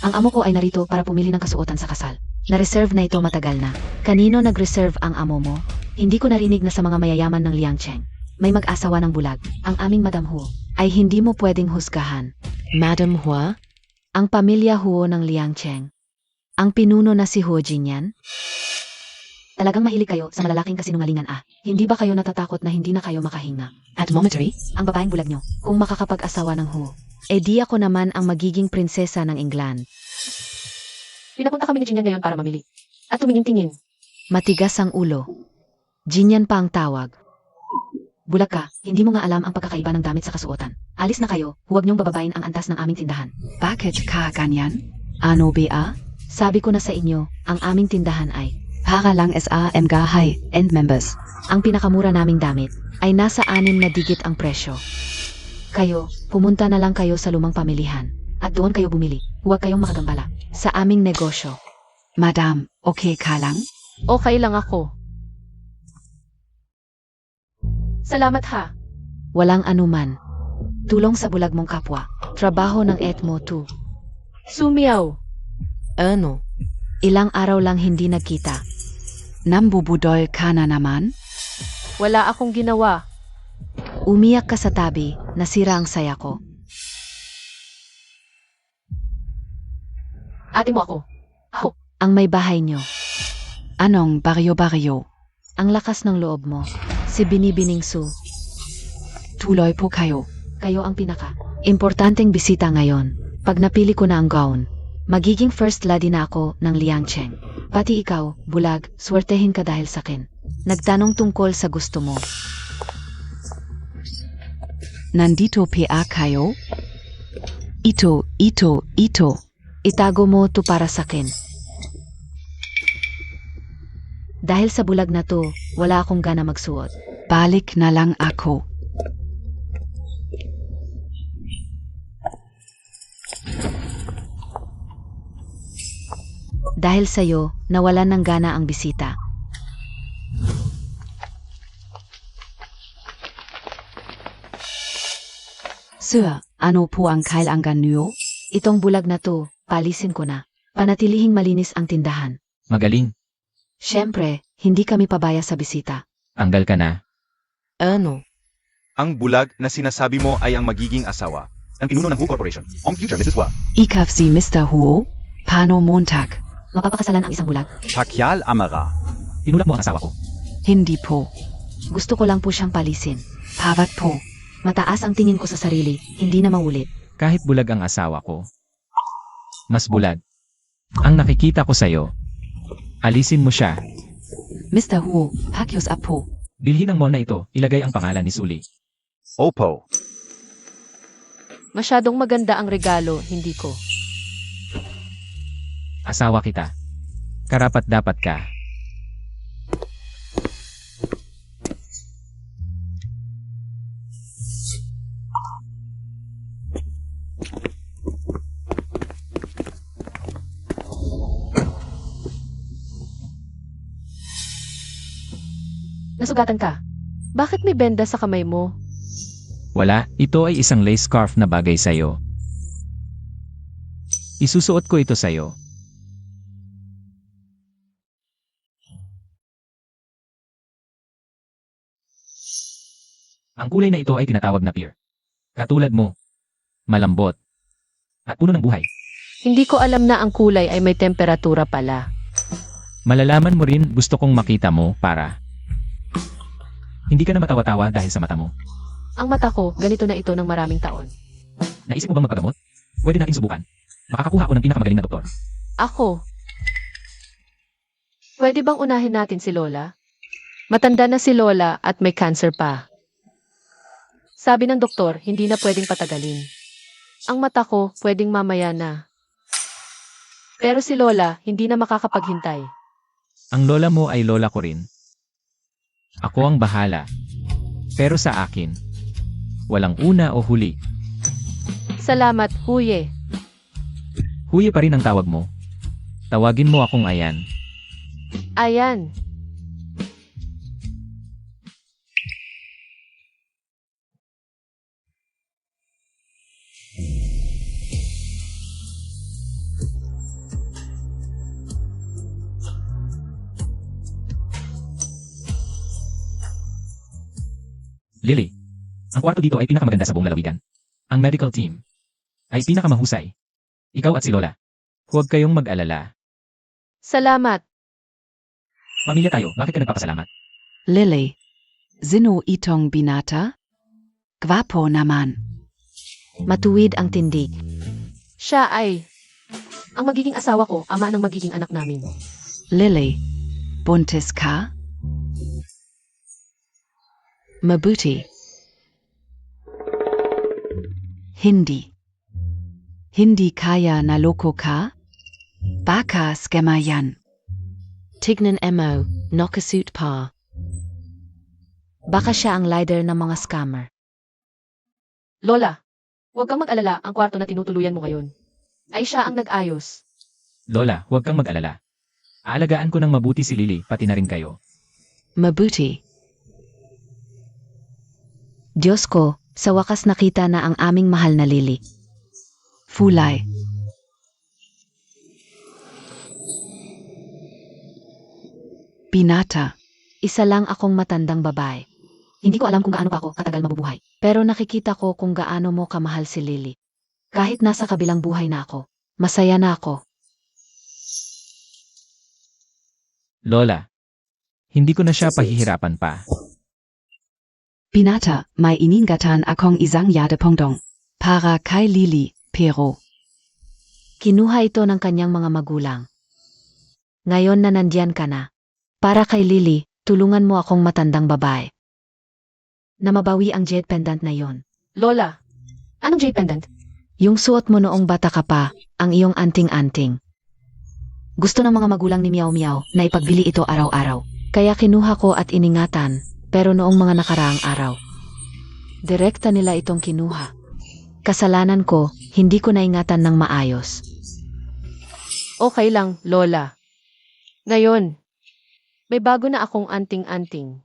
Speaker 4: Ang amo ko ay narito para pumili ng kasuotan sa kasal. Na-reserve na ito matagal na. Kanino nag-reserve ang amo mo? Hindi ko narinig na sa mga mayayaman ng Liangcheng. May mag-asawa ng bulag. Ang aming Madam Huo ay hindi mo pwedeng husgahan. Madam Huo? Ang pamilya Huo ng Liangcheng. Ang pinuno na si Huo Jinyan? Talagang mahilig kayo sa malalaking kasinungalingan Hindi ba kayo natatakot na hindi na kayo makahinga? At momentary, ang babaeng bulag nyo, kung makakapag-asawa ng Huo. E di ako naman ang magiging prinsesa ng England.
Speaker 2: Pinapunta kami ni Jinyan ngayon para mamili. At tumingin-tingin.
Speaker 4: Matigas ang ulo. Jinyan pa ang tawag. Bulag ka, hindi mo nga alam ang pagkakaiba ng damit sa kasuotan. Alis na kayo, huwag niyong bababain ang antas ng aming tindahan. Bakit ka ganyan? Ano ba? Sabi ko na sa inyo, ang aming tindahan ay para lang SRM Gahay and members. Ang pinakamura naming damit ay nasa 6 na digit ang presyo. Kayo, pumunta na lang kayo sa lumang pamilihan at doon kayo bumili. Huwag kayong makagambala sa aming negosyo. Madam, okay ka lang?
Speaker 2: Okay lang ako. Salamat ha.
Speaker 4: Walang anuman. Tulong sa bulag mong kapwa. Trabaho ng Etmo 2.
Speaker 2: Sumiao.
Speaker 4: Ano? Ilang araw lang hindi nagkita. Nambubudol ka na naman?
Speaker 2: Wala akong ginawa.
Speaker 4: Umiyak ka sa tabi, nasira ang saya ko.
Speaker 2: Ate mo ako. Ako.
Speaker 4: Ang may bahay nyo. Anong baryo-baryo? Ang lakas ng loob mo. Si Binibining Su. Tuloy po kayo. Kayo ang pinaka. Importanteng bisita ngayon. Pag napili ko na ang gown, magiging first lady na ako ng Liangcheng. Pati ikaw, bulag, swertehin ka dahil sa akin. Nagtanong tungkol sa gusto mo. Nandito pa kayo? Ito. Itago mo to para sa akin. Dahil sa bulag na to, wala akong gana magsuot. Balik na lang ako. Dahil sa'yo, nawalan ng gana ang bisita. Sir, ano po ang kailangan niyo? Itong bulag na to, palisin ko na. Panatilihing malinis ang tindahan.
Speaker 3: Magaling.
Speaker 4: Siyempre, hindi kami pabaya sa bisita.
Speaker 3: Anggal ka na.
Speaker 4: Ano?
Speaker 1: Ang bulag na sinasabi mo ay ang magiging asawa ng pinuno ng Hu Corporation. On future, Mrs. Hua.
Speaker 4: Ikaw si Mr. Huo? Paano Montag? Mapapakasalan ang isang bulag?
Speaker 1: Pakyal Amara.
Speaker 3: Tinulak mo ang asawa ko.
Speaker 4: Hindi po. Gusto ko lang po siyang palisin. Pabat po. Mataas ang tingin ko sa sarili, hindi na maulit.
Speaker 3: Kahit bulag ang asawa ko. Mas bulag. Ang nakikita ko sa'yo. Alisin mo siya.
Speaker 4: Mr. Huo, pakyos up po.
Speaker 3: Bilhin ang mall na ito, ilagay ang pangalan ni Suli.
Speaker 1: Opo.
Speaker 2: Masyadong maganda ang regalo, hindi ko.
Speaker 3: Asawa kita. Karapat dapat ka.
Speaker 2: Nasugatan ka. Bakit may benda sa kamay mo?
Speaker 3: Wala, ito ay isang lace scarf na bagay sa'yo. Isusuot ko ito sa'yo. Ang kulay na ito ay tinatawag na pear. Katulad mo. Malambot. At puno ng buhay.
Speaker 2: Hindi ko alam na ang kulay ay may temperatura pala.
Speaker 3: Malalaman mo rin gusto kong makita mo para hindi ka na matawa-tawa dahil sa mata mo.
Speaker 2: Ang mata ko, ganito na ito ng maraming taon.
Speaker 3: Naisip mo bang magpagamot? Pwede natin subukan. Makakakuha ako ng pinakamagaling na doktor.
Speaker 2: Ako, Pwede bang unahin natin si Lola? Matanda na si Lola at may cancer pa. Sabi ng doktor, hindi na pwedeng patagalin. Ang mata ko, pwedeng mamaya na. Pero si Lola, hindi na makakapaghintay.
Speaker 3: Ang lola mo ay lola ko rin. Ako ang bahala. Pero sa akin, walang una o huli.
Speaker 2: Salamat, Huye.
Speaker 3: Huye pa rin ang tawag mo. Tawagin mo akong Ayan.
Speaker 2: Ayan.
Speaker 3: Lily, ang kwarto dito ay pinakamaganda sa buong lalawigan. Ang medical team ay pinakamahusay. Ikaw at si Lola. Huwag kayong mag-alala.
Speaker 2: Salamat.
Speaker 3: Pamilya tayo, bakit ka nagpapasalamat?
Speaker 5: Lily. Sino itong binata? Gwapo naman.
Speaker 4: Matuwid ang tindig.
Speaker 2: Siya ay ang magiging asawa ko, ama ng magiging anak namin.
Speaker 5: Lily. Buntis ka? Mabuti. Hindi. Hindi kaya naloko ka? Baka scammer yan.
Speaker 4: Tignan mo, nakasuit pa. Baka siya ang leader ng mga scammer.
Speaker 2: Lola, huwag kang mag-alala, ang kwarto na tinutuluyan mo ngayon. Ay siya ang nag-ayos.
Speaker 3: Lola, huwag kang mag-alala. Aalagaan ko ng mabuti si Lily, pati na rin kayo.
Speaker 5: Mabuti.
Speaker 4: Diyos ko, sa wakas nakita na ang aming mahal na Lily.
Speaker 5: Fulay. Binata.
Speaker 4: Isa lang akong matandang babae. Hindi ko alam kung gaano pa ako katagal mabubuhay. Pero nakikita ko kung gaano mo kamahal si Lily. Kahit nasa kabilang buhay na ako, masaya na ako.
Speaker 3: Lola, hindi ko na siya pahihirapan pa.
Speaker 5: Binata, may iningatan akong isang yada pongdong. Para kay Lily, pero.
Speaker 4: Kinuha ito ng kanyang mga magulang. Ngayon na nandyan ka na. Para kay Lily, tulungan mo akong matandang babae. Na mabawi ang jade pendant na yon.
Speaker 2: Lola, anong jade pendant?
Speaker 4: Yung suot mo noong bata ka pa, ang iyong anting-anting. Gusto ng mga magulang ni Meow Meow na ipagbili ito araw-araw. Kaya kinuha ko at iningatan, pero noong mga nakaraang araw. Direkta nila itong kinuha. Kasalanan ko, hindi ko naingatan ng maayos.
Speaker 2: Okay lang, Lola. Ngayon, may bago na akong anting-anting.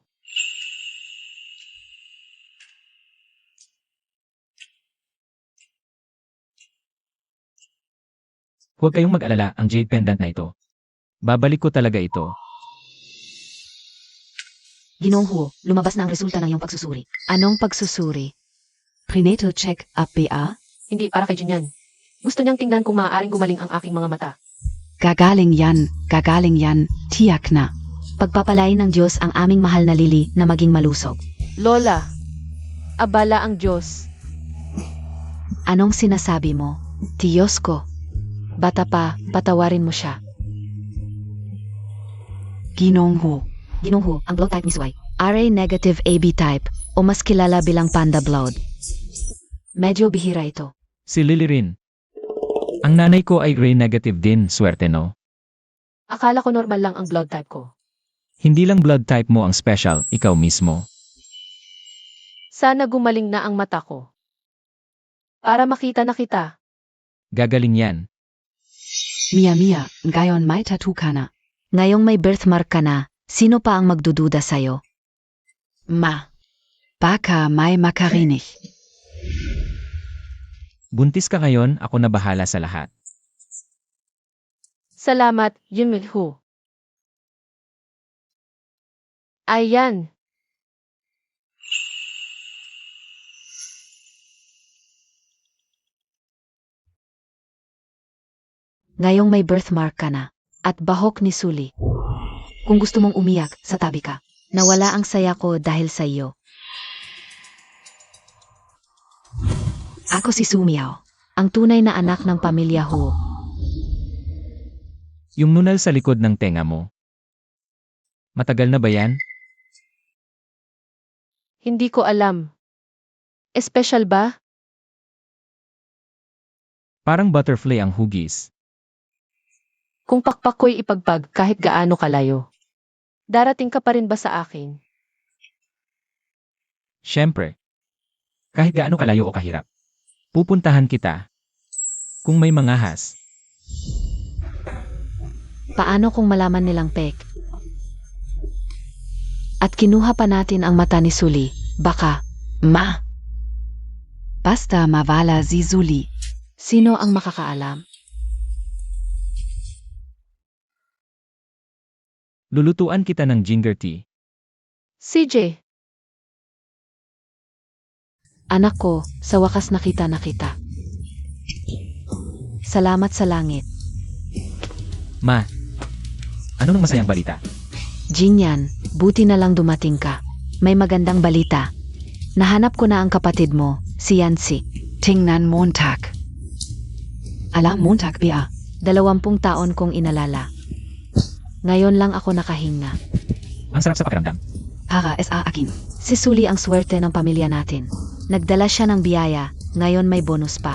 Speaker 3: Huwag kayong mag-alala, ang jade pendant na ito. Babalik ko talaga ito.
Speaker 4: Ginoong Huo, lumabas na ang resulta ng iyong pagsusuri. Anong pagsusuri?
Speaker 5: Prenatal check up BA.
Speaker 2: Hindi, para kay Jin yan. Gusto niyang tingnan kung maaaring gumaling ang aking mga mata.
Speaker 5: Gagaling yan, tiyak na.
Speaker 4: Pagpapalain ng Diyos ang aming mahal na Lily na maging malusog.
Speaker 2: Lola, abala ang Diyos.
Speaker 4: Anong sinasabi mo? Diyos ko. Bata pa, patawarin mo siya.
Speaker 5: Ginong Ho.
Speaker 4: Ginoong Huo, ang blood type ni Swai. RA negative AB type o mas kilala bilang panda blood. Medyo bihira ito.
Speaker 3: Si Lily rin. Ang nanay ko ay Ray negative din, swerte no?
Speaker 2: Akala ko normal lang ang blood type ko.
Speaker 3: Hindi lang blood type mo ang special, ikaw mismo.
Speaker 2: Sana gumaling na ang mata ko. Para makita na kita.
Speaker 3: Gagaling yan.
Speaker 5: Mia, ngayon may tattoo ka na.
Speaker 4: Ngayong may birthmark ka na, sino pa ang magdududa sa'yo?
Speaker 5: Ma. Baka may makarinig.
Speaker 3: Buntis ka ngayon, ako na bahala sa lahat.
Speaker 2: Salamat, Jimilhu. Ayan.
Speaker 4: Ngayong may birthmark ka na, at bahok ni Suli. Kung gusto mong umiyak, sa tabi ka. Nawala ang saya ko dahil sa iyo. Ako si Sumiao, ang tunay na anak ng pamilya Huo.
Speaker 3: Yung nunal sa likod ng tenga mo. Matagal na ba yan?
Speaker 2: Hindi ko alam. Espesyal ba?
Speaker 3: Parang butterfly ang hugis.
Speaker 2: Kung pakpak ko'y ipagpag kahit gaano kalayo. Darating ka pa rin ba sa akin?
Speaker 3: Siyempre. Kahit gaano kalayo o kahirap. Pupuntahan kita. Kung may mangahas.
Speaker 4: Paano kung malaman nilang pek? At kinuha pa natin ang mata ni Suli. Baka,
Speaker 5: Basta mawala si Suli.
Speaker 4: sino ang makakaalam?
Speaker 3: Lulutuan kita ng ginger tea.
Speaker 2: CJ,
Speaker 4: Anak ko, sa wakas nakita na kita. Salamat sa langit.
Speaker 3: Ma, ano nang masayang balita?
Speaker 4: Jinyan, buti na lang dumating ka. May magandang balita. Nahanap ko na ang kapatid mo, si Yancy.
Speaker 5: Tingnan Montag. Ala Montag ba?
Speaker 4: 20 taon kong inalala. Ngayon lang ako nakahinga.
Speaker 3: Ang sarap sa pakiramdam.
Speaker 5: Para sa akin.
Speaker 4: Si Suli ang swerte ng pamilya natin. Nagdala siya ng biyaya, ngayon may bonus pa.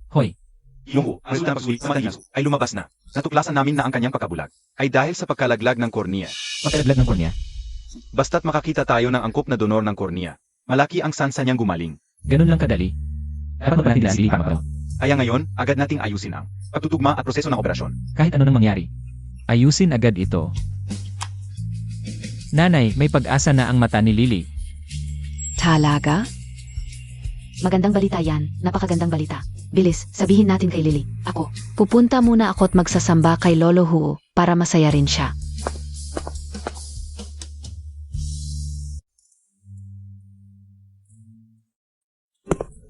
Speaker 3: Hoy,
Speaker 1: Yung ang resulta ng pagsulit sa mata niya ay lumabas na. Natuklasan namin na ang kanyang pagkabulag ay dahil sa pagkalaglag ng kornea.
Speaker 3: pagkalaglag ng kornea.
Speaker 1: Basta't makakita tayo ng angkop na donor ng kornea, malaki ang sansa niyang gumaling.
Speaker 3: Ganun lang kadali. Dapat magpanatil ang sili para magpano.
Speaker 1: Kaya ngayon, agad nating ayusin ang pagtutugma at proseso ng operasyon.
Speaker 3: Kahit ano nang mangyari. Ayusin agad ito. Nanay, may pag-asa na ang mata ni Lily.
Speaker 5: Talaga?
Speaker 4: Magandang balita yan, napakagandang balita. Bilis, sabihin natin kay Lily. Ako. Pupunta muna ako at magsasamba kay Lolo Huo para masaya rin siya.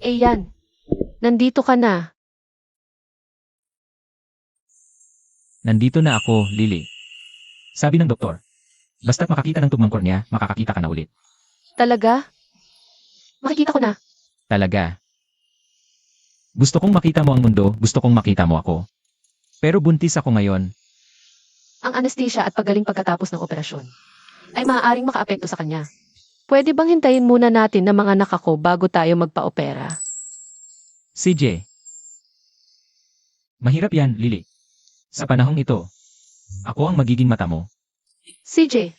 Speaker 2: yan. Nandito ka na.
Speaker 3: Nandito na ako, Lily. Sabi ng doktor. Basta't makakita ng tugmang kornea, makakakita ka na ulit.
Speaker 2: Talaga? Makikita ko na.
Speaker 3: Talaga. Gusto kong makita mo ang mundo, gusto kong makita mo ako. Pero buntis ako ngayon.
Speaker 2: Ang anesthesia at pagaling pagkatapos ng operasyon ay maaaring makaapekto sa kanya. Pwede bang hintayin muna natin na mga anak ako bago tayo magpa-opera?
Speaker 3: CJ. Mahirap yan, Lily. Sa panahong ito, ako ang magiging mata mo.
Speaker 2: CJ,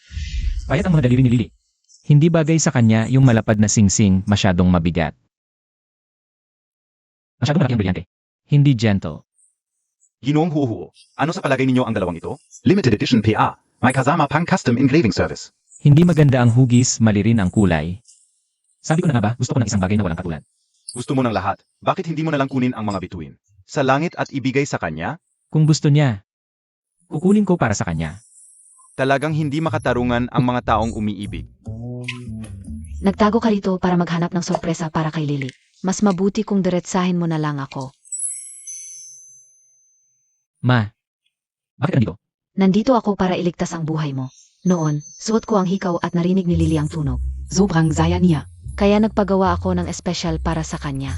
Speaker 3: Payat ang mga daliri ni Lily. Hindi bagay sa kanya yung malapad na singsing masyadong mabigat. Masyadong malaki ang brilyante. Hindi gentle.
Speaker 1: Ginoong Huhuo, ano sa palagay ninyo ang dalawang ito? Limited Edition PA, may kasama pang custom engraving service.
Speaker 3: Hindi maganda ang hugis, mali rin ang kulay. Sabi ko na nga ba, gusto ko ng isang bagay na walang katulad.
Speaker 1: Gusto mo ng lahat, bakit hindi mo nalang kunin ang mga bituin? Sa langit at ibigay sa kanya?
Speaker 3: Kung gusto niya, kukunin ko para sa kanya.
Speaker 1: Talagang hindi makatarungan ang mga taong umiibig.
Speaker 4: Nagtago ka rito para maghanap ng sorpresa para kay Lily. Mas mabuti kung diretsahin mo na lang ako.
Speaker 3: Ma, bakit nandito?
Speaker 4: Nandito ako para iligtas ang buhay mo. Noon, suot ko ang hikaw at narinig ni Lily ang tunog.
Speaker 5: Sobrang saya niya.
Speaker 4: Kaya nagpagawa ako ng espesyal para sa kanya.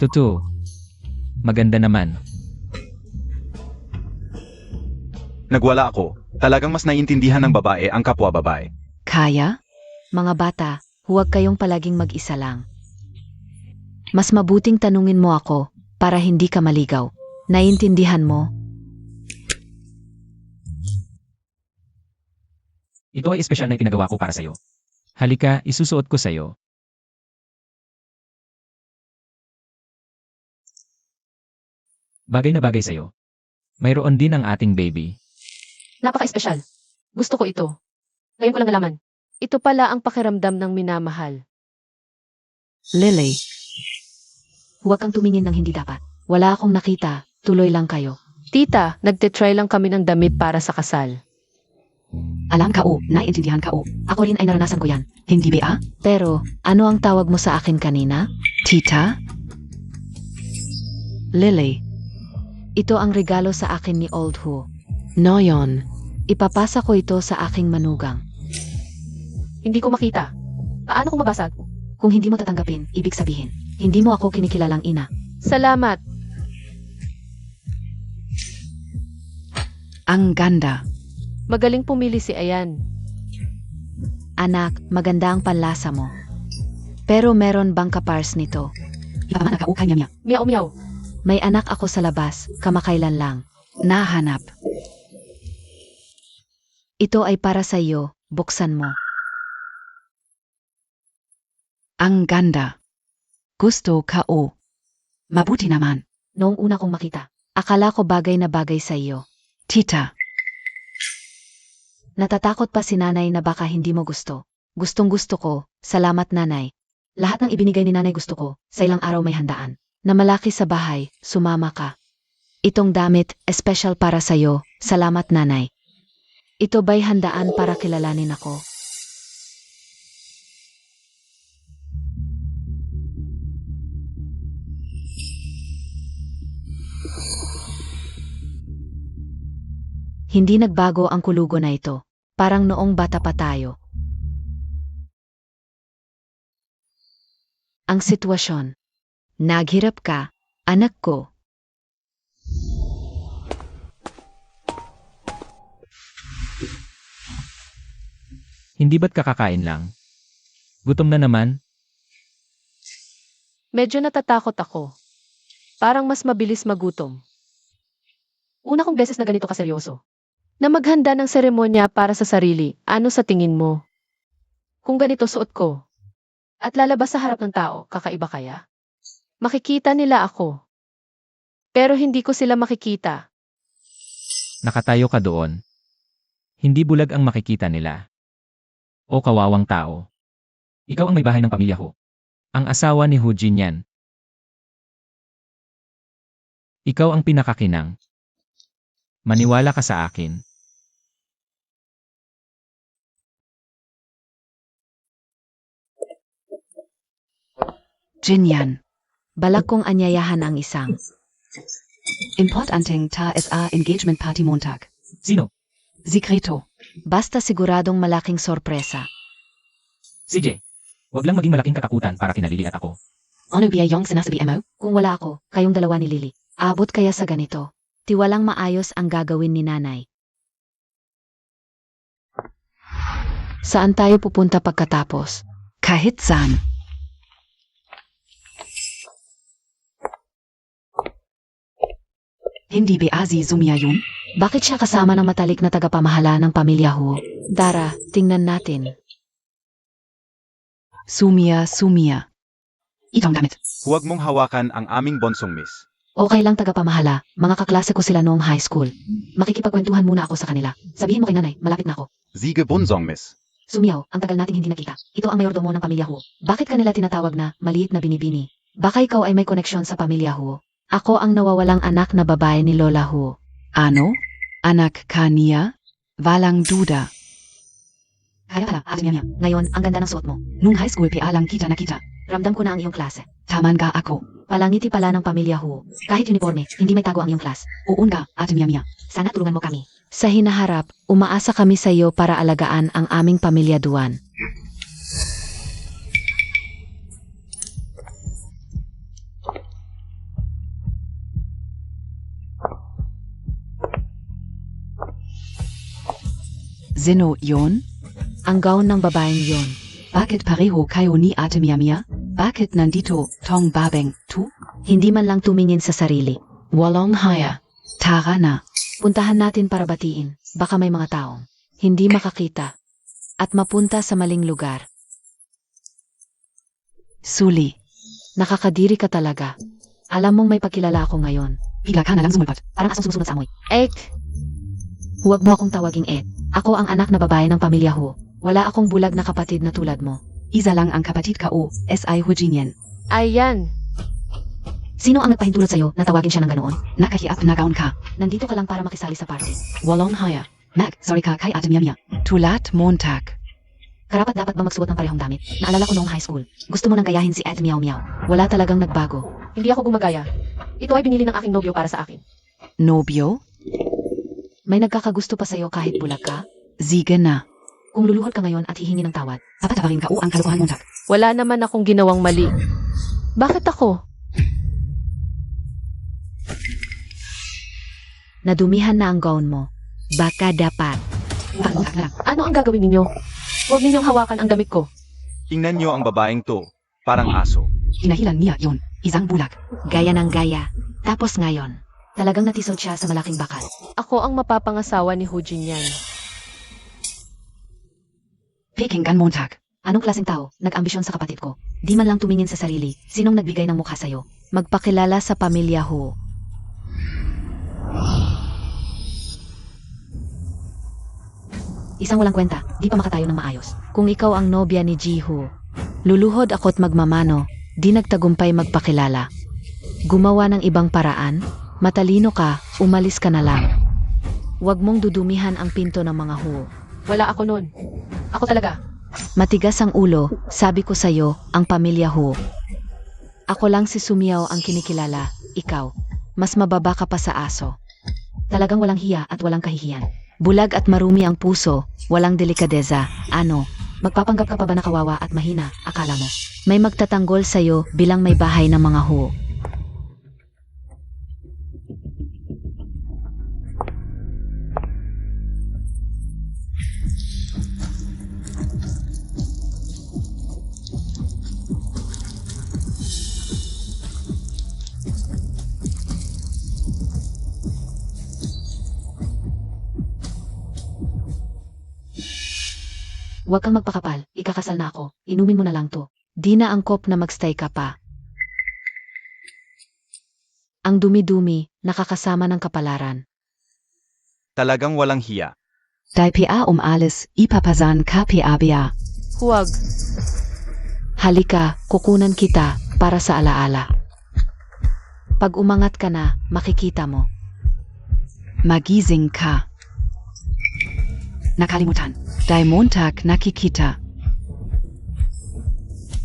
Speaker 3: Totoo. Maganda naman.
Speaker 1: Nagwala ako, talagang mas naiintindihan ng babae ang kapwa babae.
Speaker 5: Kaya?
Speaker 4: Mga bata, huwag kayong palaging mag-isa lang. Mas mabuting tanungin mo ako para hindi ka maligaw. Naiintindihan mo?
Speaker 3: Ito ay espesyal na ipinagawa ko para sa'yo. Halika, isusuot ko sa'yo. Bagay na bagay sa'yo. Mayroon din ang ating baby.
Speaker 2: napaka-espesyal. Gusto ko ito. Ngayon ko lang nalaman. Ito pala ang pakiramdam ng minamahal.
Speaker 5: Lily.
Speaker 4: Huwag kang tumingin ng hindi dapat. Wala akong nakita, tuloy lang kayo.
Speaker 2: Tita, nagte-try lang kami ng damit para sa kasal.
Speaker 5: Alam ka o, naiintindihan ka o.
Speaker 4: Ako rin ay naranasan ko yan.
Speaker 5: Hindi ba?
Speaker 4: Pero, ano ang tawag mo sa akin kanina?
Speaker 5: Tita? Lily.
Speaker 4: Ito ang regalo sa akin ni Old Who.
Speaker 5: Noyon.
Speaker 4: Ipapasa ko ito sa aking manugang.
Speaker 2: Hindi ko makita. Paano ko mabasag?
Speaker 4: Kung hindi mo tatanggapin, ibig sabihin, hindi mo ako kinikilalang ina.
Speaker 2: Salamat.
Speaker 5: Ang ganda.
Speaker 2: Magaling pumili si Ayan.
Speaker 4: Anak, maganda ang panlasa mo. Pero meron bang kapars nito?
Speaker 5: Ipaman ka ukay niya.
Speaker 2: Meow meow.
Speaker 4: May anak ako sa labas, kamakailan lang.
Speaker 5: Nahanap.
Speaker 4: Ito ay para sa iyo, buksan mo.
Speaker 5: Ang ganda. Gusto ka o. Mabuti naman.
Speaker 4: Noong una kong makita, akala ko bagay na bagay sa iyo.
Speaker 5: Tita.
Speaker 4: Natatakot pa si nanay na baka hindi mo gusto. Gustong gusto ko, salamat nanay. Lahat ng ibinigay ni nanay gusto ko, sa ilang araw may handaan. Na malaki sa bahay, sumama ka. Itong damit, espesyal para sa'yo, salamat nanay. Ito ba'y handaan para kilalanin ako? Hindi nagbago ang kulugo na ito. Parang noong bata pa tayo. Ang sitwasyon. Naghirap ka, anak ko.
Speaker 3: Hindi ba't kakakain lang? Gutom na naman?
Speaker 2: Medyo natatakot ako. Parang mas mabilis magutom. Una kong beses na ganito kaseryoso. Na maghanda ng seremonya para sa sarili, ano sa tingin mo? Kung ganito suot ko, at lalabas sa harap ng tao, kakaiba kaya? Makikita nila ako. Pero hindi ko sila makikita.
Speaker 3: Nakatayo ka doon. Hindi bulag ang makikita nila. O kawawang tao. Ikaw ang may bahay ng pamilya ko. Ang asawa ni Hu Jin yan. Ikaw ang pinakakinang. Maniwala ka sa akin.
Speaker 5: Jinyan.
Speaker 4: Balak kong anyayahan ang isang.
Speaker 5: Importanteng ta SA Engagement Party Montag.
Speaker 3: Sino?
Speaker 5: Sikreto.
Speaker 4: Basta siguradong malaking sorpresa.
Speaker 3: CJ. Huwag lang maging malaking katakutan para kina Lily at ako.
Speaker 5: Ano biya yung sinasabi mo?
Speaker 4: Kung wala ako, kayong dalawa ni Lily. Abot kaya sa ganito. Tiwalang maayos ang gagawin ni nanay. Saan tayo pupunta pagkatapos?
Speaker 5: Kahit saan. Hindi ba si Sumia yun?
Speaker 4: Bakit siya kasama ng matalik na tagapamahala ng pamilya Hu? Dara, tingnan natin.
Speaker 5: Sumia. Itong damit.
Speaker 1: Huwag mong hawakan ang aming bonsong miss.
Speaker 4: Okay lang tagapamahala, mga kaklase ko sila noong high school. Makikipagkwentuhan muna ako sa kanila. Sabihin mo kay nanay, malapit na ako.
Speaker 1: Sige bonsong miss.
Speaker 4: Sumiyaw, ang tagal nating hindi nakita. Ito ang mayordomo ng pamilya Hu. Bakit kanila tinatawag na maliit na binibini? Baka ikaw ay may koneksyon sa pamilya Hu. Ako ang nawawalang anak na babae ni Lola Hu.
Speaker 5: Ano? Anak ka niya? Walang duda.
Speaker 4: Kaya pala, ate niya. Ngayon, ang ganda ng suot mo.
Speaker 5: Nung high school pa lang kita nakita.
Speaker 4: Ramdam ko na ang iyong klase.
Speaker 5: Taman ka ako.
Speaker 4: Palangiti pala ng pamilya Hu. Kahit uniforme, hindi may tago ang iyong class.
Speaker 5: Uun ka, ate Mia.
Speaker 4: Sana tulungan mo kami. Sa hinaharap, umaasa kami sa iyo para alagaan ang aming pamilya Duan.
Speaker 5: Sino yun?
Speaker 4: Ang gown ng babaeng yon.
Speaker 5: Bakit pareho kayo ni ate Mia? Bakit nandito, tong babeng, tu?
Speaker 4: Hindi man lang tumingin sa sarili.
Speaker 5: Walong haya. Tara na.
Speaker 4: Puntahan natin para batiin. Baka may mga taong hindi makakita at mapunta sa maling lugar.
Speaker 5: Suli.
Speaker 4: Nakakadiri ka talaga. Alam mong may pagkilala ako ngayon.
Speaker 5: Bigla ka na lang sumulpat.
Speaker 4: Parang asong sumusunod sa amoy. Ek! Huwag mo akong tawaging Ek. Ako ang anak na babae ng pamilya Hu. Wala akong bulag na kapatid na tulad mo.
Speaker 5: Isa lang ang kapatid ka o SI Hujinyan.
Speaker 2: Ayan.
Speaker 4: Sino ang nagpahintulot sa'yo na tawagin siya ng ganoon?
Speaker 5: Nakahiap na gown ka.
Speaker 4: Nandito ka lang para makisali sa party.
Speaker 5: Walong haya. Mac, sorry ka kay ate Mia. Tulat Montag.
Speaker 4: Karapat dapat ba magsuot ng parehong damit? Naalala ko noong high school. Gusto mo nang gayahin si Ate Meow Meow. Wala talagang nagbago.
Speaker 2: Hindi ako gumagaya. Ito ay binili ng aking nobyo para sa akin.
Speaker 5: Nobyo?
Speaker 4: May nagkakagusto pa sa'yo kahit bulag ka?
Speaker 5: Sige na.
Speaker 4: Kung luluhod ka ngayon at hihingi ng tawad, papatawarin ka o ang kalokohan mo, Jack.
Speaker 2: Wala naman akong ginawang mali. Bakit ako?
Speaker 4: Nadumihan na ang gown mo. Baka dapat. Pag lang.
Speaker 2: Ano ang gagawin ninyo? Huwag ninyong hawakan ang damit ko.
Speaker 1: Tingnan niyo ang babaeng to. Parang aso.
Speaker 4: Hinahilan niya yon. Isang bulag. Gaya ng gaya. Tapos ngayon, talagang natisod siya sa malaking bakal.
Speaker 2: Ako ang mapapangasawa ni Hu Jinyan.
Speaker 4: Pakinggan mo, Jack. Anong klaseng tao? Nag-ambisyon sa kapatid ko. Di man lang tumingin sa sarili. Sinong nagbigay ng mukha sa'yo?
Speaker 2: Magpakilala sa pamilya Hu.
Speaker 4: Isang walang kwenta. Di pa makatayo ng maayos.
Speaker 2: Kung ikaw ang nobya ni Ji-Hu, luluhod ako't magmamano, di nagtagumpay magpakilala. Gumawa ng ibang paraan, matalino ka, umalis ka na lang. Huwag mong dudumihan ang pinto ng mga Hu. Wala ako nun. Ako talaga. Matigas ang ulo, sabi ko sa'yo, ang pamilya Hu. Ako lang si Sumiao ang kinikilala, ikaw. Mas mababa ka pa sa aso.
Speaker 4: Talagang walang hiya at walang kahihiyan.
Speaker 2: Bulag at marumi ang puso, walang delikadeza. Ano?
Speaker 4: Magpapanggap ka pa ba na kawawa at mahina, akala mo?
Speaker 2: May magtatanggol sa'yo bilang may bahay ng mga Hu.
Speaker 4: Huwag kang magpakapal, ikakasal na ako. Inumin mo na lang to.
Speaker 2: Di na angkop na magstay ka pa. Ang dumi-dumi, nakakasama ng kapalaran.
Speaker 1: Talagang walang hiya.
Speaker 5: Dai pa alles, ipapasan kpabia.
Speaker 2: Huwag. Halika, kukunan kita para sa alaala. Pag umangat ka na, makikita mo.
Speaker 5: Magising ka.
Speaker 4: Nakalimutan.
Speaker 5: Dai Montag nakikita.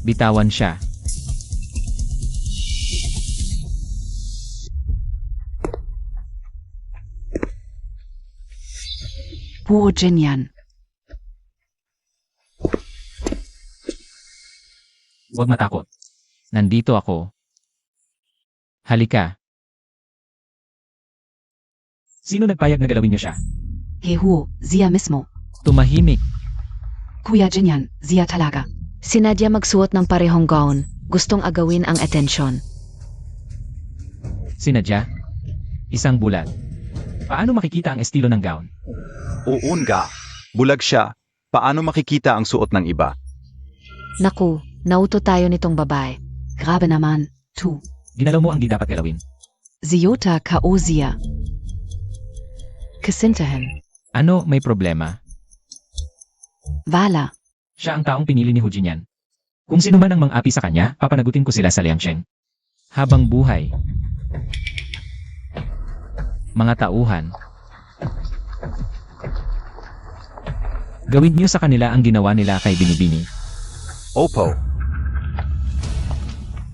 Speaker 3: Bitawan siya.
Speaker 5: Puo Jinyan.
Speaker 3: Huwag matakot. Nandito ako. Halika. Sino nagpayag na galawin niyo siya?
Speaker 5: Hehu, Zia mismo.
Speaker 3: Tumahimik.
Speaker 5: Kuya Jinyan, Zia talaga.
Speaker 2: Sinadya magsuot ng parehong gown, gustong agawin ang atensyon.
Speaker 3: Sinadya. Isang bulag. Paano makikita ang estilo ng gown?
Speaker 1: Uunga. Bulag siya. Paano makikita ang suot ng iba?
Speaker 2: Naku, nauto tayo nitong babae.
Speaker 5: Grabe naman, tu.
Speaker 3: Ginalaw mo ang di dapat galawin.
Speaker 5: Ziota Kaozia. Kasintahan.
Speaker 3: Ano, may problema?
Speaker 5: Vala.
Speaker 3: Siya ang taong pinili ni Hu Jinyan. Kung sino man ang mang-api sa kanya, papanagutin ko sila sa Liangsheng. Habang buhay. Mga tauhan. Gawin niyo sa kanila ang ginawa nila kay Binibini.
Speaker 1: Opo.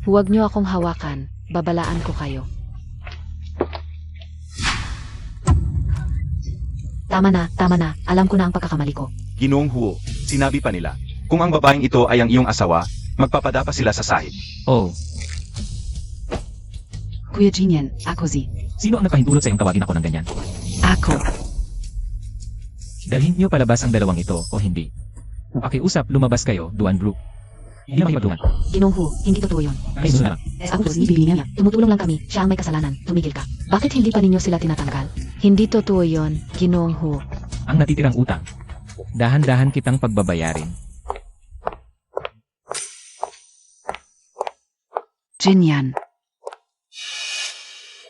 Speaker 2: Huwag niyo akong hawakan, babalaan ko kayo.
Speaker 4: Tama na, tama na. Alam ko na ang pagkakamali ko.
Speaker 1: Ginoong Huo, sinabi pa nila, kung ang babaeng ito ay ang iyong asawa, magpapadapa sila sa sahig.
Speaker 3: Oh,
Speaker 5: Kuya Jinyan, ako Zi.
Speaker 3: sino ang nagpahintulot sa iyong tawagin ako ng ganyan?
Speaker 5: Ako.
Speaker 3: Dalhin niyo palabas ang dalawang ito o hindi. Pakiusap, lumabas kayo, Duan Group. Hindi na makipagtungan.
Speaker 4: Ginonghu, hindi totoo yun.
Speaker 3: Ay, sunod na lang.
Speaker 4: Ako si Bibinya. Tumutulong lang kami. Siya ang may kasalanan. Tumigil ka. Bakit hindi pa ninyo sila tinatanggal?
Speaker 2: Hindi totoo yon, Ginoong Hu.
Speaker 3: Ang natitirang utang. Dahan-dahan kitang pagbabayarin.
Speaker 5: Jinyan.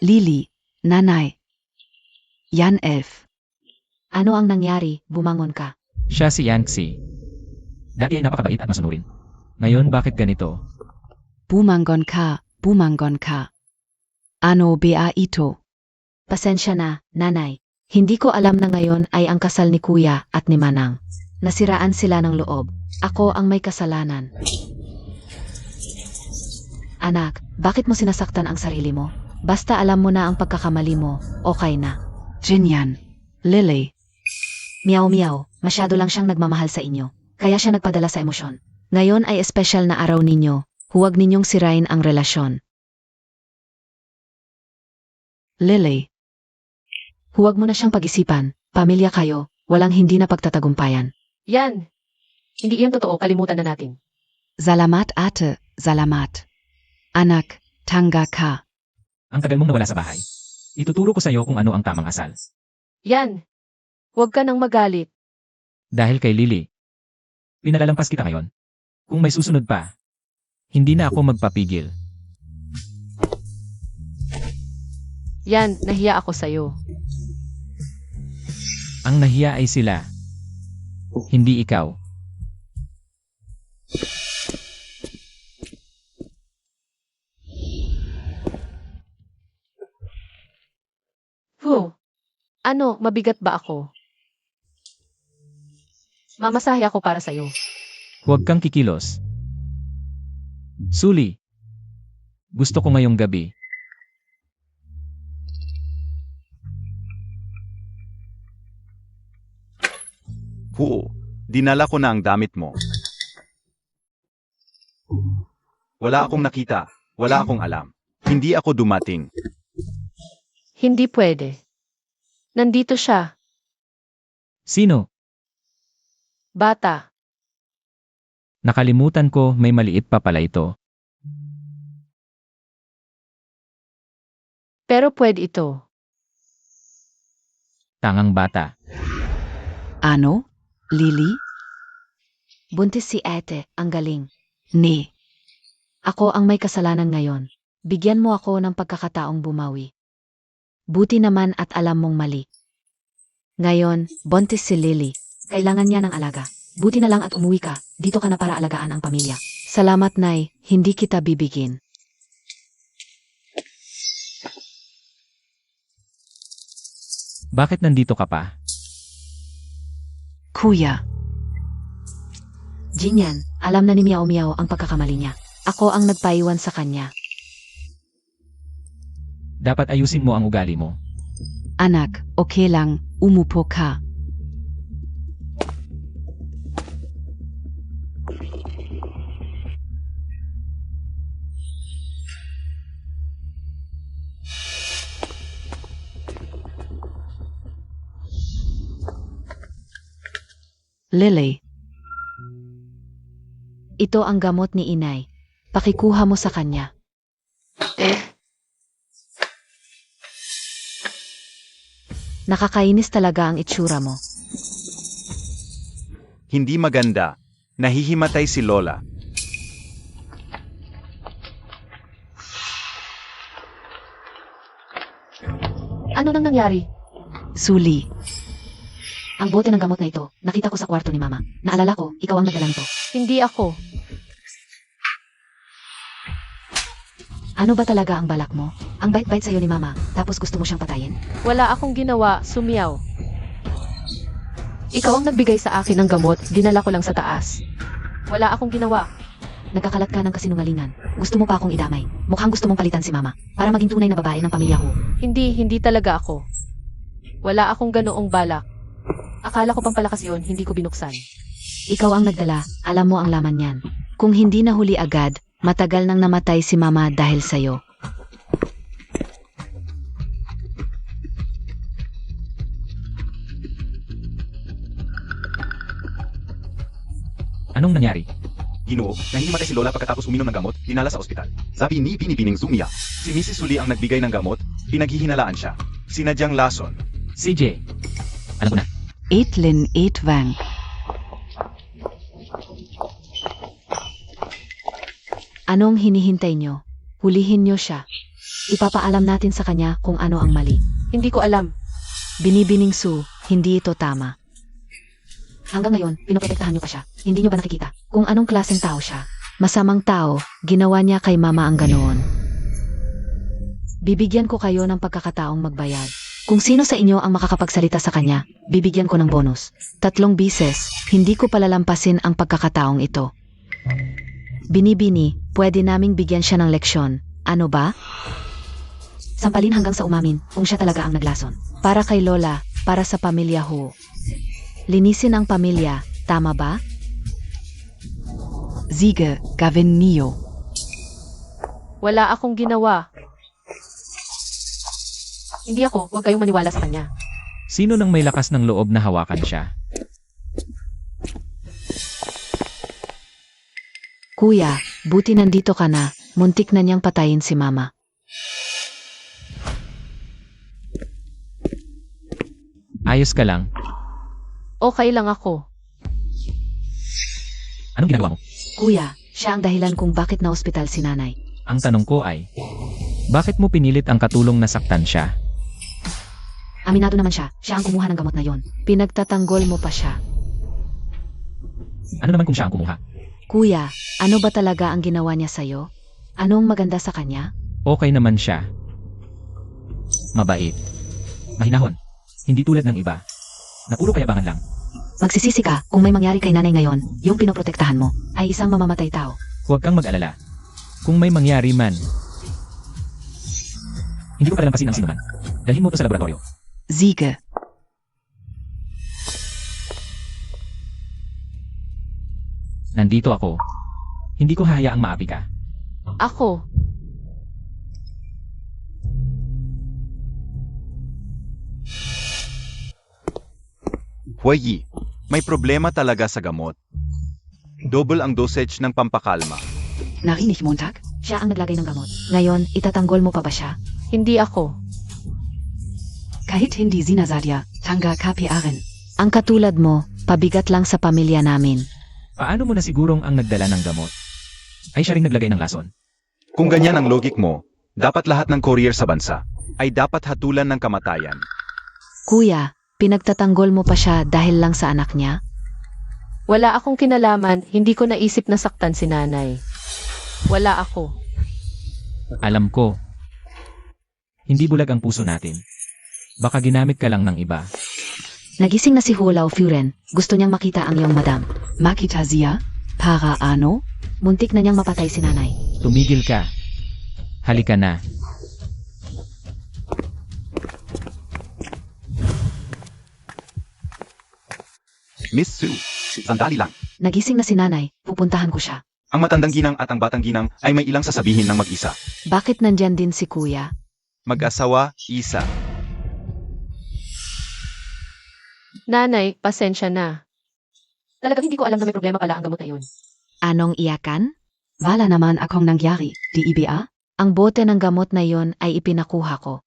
Speaker 5: Lili, Nanay. Yan F.
Speaker 4: Ano ang nangyari? Bumangon ka.
Speaker 3: Siya si Yangtze. Dati ay napakabait at masunurin. Ngayon, bakit ganito?
Speaker 5: Bumangon ka, bumangon ka. Ano ba ito?
Speaker 2: Pasensya na, nanay. Hindi ko alam na ngayon ay ang kasal ni kuya at ni Manang. Nasiraan sila ng loob. Ako ang may kasalanan. Anak, bakit mo sinasaktan ang sarili mo? Basta alam mo na ang pagkakamali mo, okay na.
Speaker 5: Jinyan. Lily.
Speaker 4: Meow meow, masyado lang siyang nagmamahal sa inyo. Kaya siya nagpadala sa emosyon. Ngayon ay espesyal na araw ninyo. Huwag ninyong sirain ang relasyon.
Speaker 5: Lily.
Speaker 4: Huwag mo na siyang pag-isipan. Pamilya kayo, walang hindi na pagtatagumpayan.
Speaker 2: Yan! Hindi iyon totoo, kalimutan na natin.
Speaker 5: Salamat ate, salamat. Anak, tangga ka.
Speaker 3: Ang tagal mong nawala sa bahay. Ituturo ko sa'yo kung ano ang tamang asal.
Speaker 2: Yan! Huwag ka nang magalit.
Speaker 3: Dahil kay Lily. Pinalalampas kita ngayon. Kung may susunod pa, hindi na ako magpapigil.
Speaker 2: Yan, nahiya ako sa'yo.
Speaker 3: Ang nahiya ay sila. Hindi ikaw.
Speaker 2: Ano, mabigat ba ako? Mamasahe ako para sa'yo.
Speaker 3: Huwag kang kikilos. Suli. Gusto ko ngayong gabi.
Speaker 1: Dinala ko na ang damit mo. Wala akong nakita, wala akong alam. Hindi ako dumating.
Speaker 2: Hindi pwede. Nandito siya,
Speaker 3: Sino?
Speaker 2: bata.
Speaker 3: Nakalimutan ko may maliit pa pala ito.
Speaker 2: Pero pwede ito.
Speaker 3: Tangang bata.
Speaker 5: Ano? Lily?
Speaker 4: Buntis si ate, ang galing.
Speaker 5: Nee.
Speaker 4: Ako ang may kasalanan ngayon. Bigyan mo ako ng pagkakataong bumawi. Buti naman at alam mong mali. Ngayon, buntis si Lily. Kailangan niya ng alaga. Buti na lang at umuwi ka. Dito ka na para alagaan ang pamilya. Salamat, Nay. Hindi kita bibigin.
Speaker 3: Bakit nandito ka pa?
Speaker 5: Kuya.
Speaker 4: Jinyan, alam na ni Meow Meow ang pagkakamali niya. Ako ang nagpaiwan sa kanya.
Speaker 3: Dapat ayusin mo ang ugali mo.
Speaker 5: Anak, okay lang, umupo ka. Lily.
Speaker 4: Ito ang gamot ni Inay. Pakikuha mo sa kanya. Nakakainis talaga ang itsura mo.
Speaker 1: Hindi maganda. Nahihimatay si Lola.
Speaker 2: Ano nang nangyari?
Speaker 5: Suli.
Speaker 4: Ang bote ng gamot na ito, nakita ko sa kwarto ni Mama. Naalala ko, ikaw ang nagdala nito.
Speaker 2: Hindi ako.
Speaker 4: Ano ba talaga ang balak mo? Ang bait-bait sa'yo ni Mama, tapos gusto mo siyang patayin?
Speaker 2: Wala akong ginawa, sumiyaw. Ikaw ang nagbigay sa akin ng gamot, dinala ko lang sa taas. Wala akong ginawa.
Speaker 4: Nagkakalat ka ng kasinungalingan. Gusto mo pa akong idamay. Mukhang gusto mong palitan si Mama, para maging tunay na babae ng pamilya ko.
Speaker 2: Hindi talaga ako. Wala akong ganoong balak. Akala ko pang palakas yun, hindi ko binuksan.
Speaker 4: Ikaw ang nagdala, alam mo ang laman niyan.
Speaker 5: Kung hindi nahuli agad, matagal nang namatay si Mama dahil sa'yo.
Speaker 3: Anong nangyari?
Speaker 1: Ginoo, nahihimatay si Lola pagkatapos uminom ng gamot, dinala sa ospital. Sabi ni Binibining Zumia, si Mrs. Suli ang nagbigay ng gamot, pinaghihinalaan siya. Sinadyang lason.
Speaker 3: CJ. Alam ko na.
Speaker 5: Etlin Etwang.
Speaker 4: Anong hinihintay nyo? Hulihin nyo siya. Ipapaalam natin sa kanya kung ano ang mali.
Speaker 2: Hindi ko alam.
Speaker 4: Binibining Su, hindi ito tama. Hanggang ngayon, pinoprotektahan nyo pa siya. Hindi nyo ba nakikita kung anong klaseng tao siya? Masamang tao, ginawa niya kay Mama ang ganoon. Bibigyan ko kayo ng pagkakataong magbayad. Kung sino sa inyo ang makakapagsalita sa kanya, bibigyan ko ng bonus. 3 bises, hindi ko palalampasin ang pagkakataong ito. Binibini, pwede naming bigyan siya ng leksyon. Ano ba? Sampalin hanggang sa umamin kung siya talaga ang naglason. Para kay Lola, para sa pamilya ho. Linisin ang pamilya, tama ba?
Speaker 5: Siege, gawin niyo.
Speaker 2: Wala akong ginawa. Hindi ako, huwag kayong maniwala sa kanya.
Speaker 3: Sino nang may lakas ng loob na hawakan siya?
Speaker 4: Kuya, buti nandito ka na. Muntik na niyang patayin si mama.
Speaker 3: Ayos ka lang.
Speaker 2: Okay lang ako.
Speaker 3: Anong ginagawa mo?
Speaker 4: Kuya, siya ang dahilan kung bakit na ospital si nanay.
Speaker 3: Ang tanong ko ay, bakit mo pinilit ang katulong na saktan siya?
Speaker 4: Aminado naman siya, siya ang kumuha ng gamot na yon. Pinagtatanggol mo pa siya.
Speaker 3: Ano naman kung siya ang kumuha?
Speaker 4: Kuya, ano ba talaga ang ginawa niya sa'yo? Anong maganda sa kanya?
Speaker 3: Okay naman siya. Mabait. Mahinahon. Hindi tulad ng iba. Na puro kayabangan lang.
Speaker 4: Magsisisi ka kung may mangyari kay nanay ngayon, yung pinoprotektahan mo, ay isang mamamatay tao.
Speaker 3: Huwag kang mag-alala. Kung may mangyari man, hindi ko palalampasin ang sinuman. Dalhin mo to sa laboratorio.
Speaker 5: Siege.
Speaker 3: Nandito ako. Hindi ko hahayaang maapi ka.
Speaker 2: Ako.
Speaker 1: Huwayi, may problema talaga sa gamot. Double ang dosage ng pampakalma.
Speaker 5: Narinig Montag?
Speaker 4: Siya ang naglagay ng gamot. Ngayon, itatanggol mo pa ba siya?
Speaker 2: Hindi ako.
Speaker 5: Kahit hindi sinasadya, tangga KPRN.
Speaker 4: Ang katulad mo, pabigat lang sa pamilya namin.
Speaker 3: Paano mo na sigurong ang nagdala ng gamot? Ay siya ring naglagay ng lason.
Speaker 1: Kung ganyan ang logic mo, dapat lahat ng courier sa bansa ay dapat hatulan ng kamatayan.
Speaker 4: Kuya, pinagtatanggol mo pa siya dahil lang sa anak niya?
Speaker 2: Wala akong kinalaman, hindi ko naisip na saktan si nanay. Wala ako.
Speaker 3: Alam ko. Hindi bulag ang puso natin. Baka ginamit ka lang ng iba.
Speaker 4: Nagising na si Hulao Furen. Gusto niyang makita ang iyong madam.
Speaker 5: Makita siya? Para ano?
Speaker 4: Muntik na niyang mapatay si nanay.
Speaker 3: Tumigil ka. Halika na.
Speaker 1: Miss Sue, sandali lang.
Speaker 4: Nagising na si nanay. Pupuntahan ko siya.
Speaker 1: Ang matandang ginang at ang batang ginang ay may ilang sasabihin ng mag-isa.
Speaker 4: Bakit nandyan din si kuya?
Speaker 1: Mag-asawa, isa.
Speaker 2: Nanay, pasensya na. Talagang hindi ko alam na may problema pala ang gamot na yun.
Speaker 4: Anong iyakan?
Speaker 5: Wala naman akong nangyari, di IBA?
Speaker 4: Ang bote ng gamot na yon ay ipinakuha ko.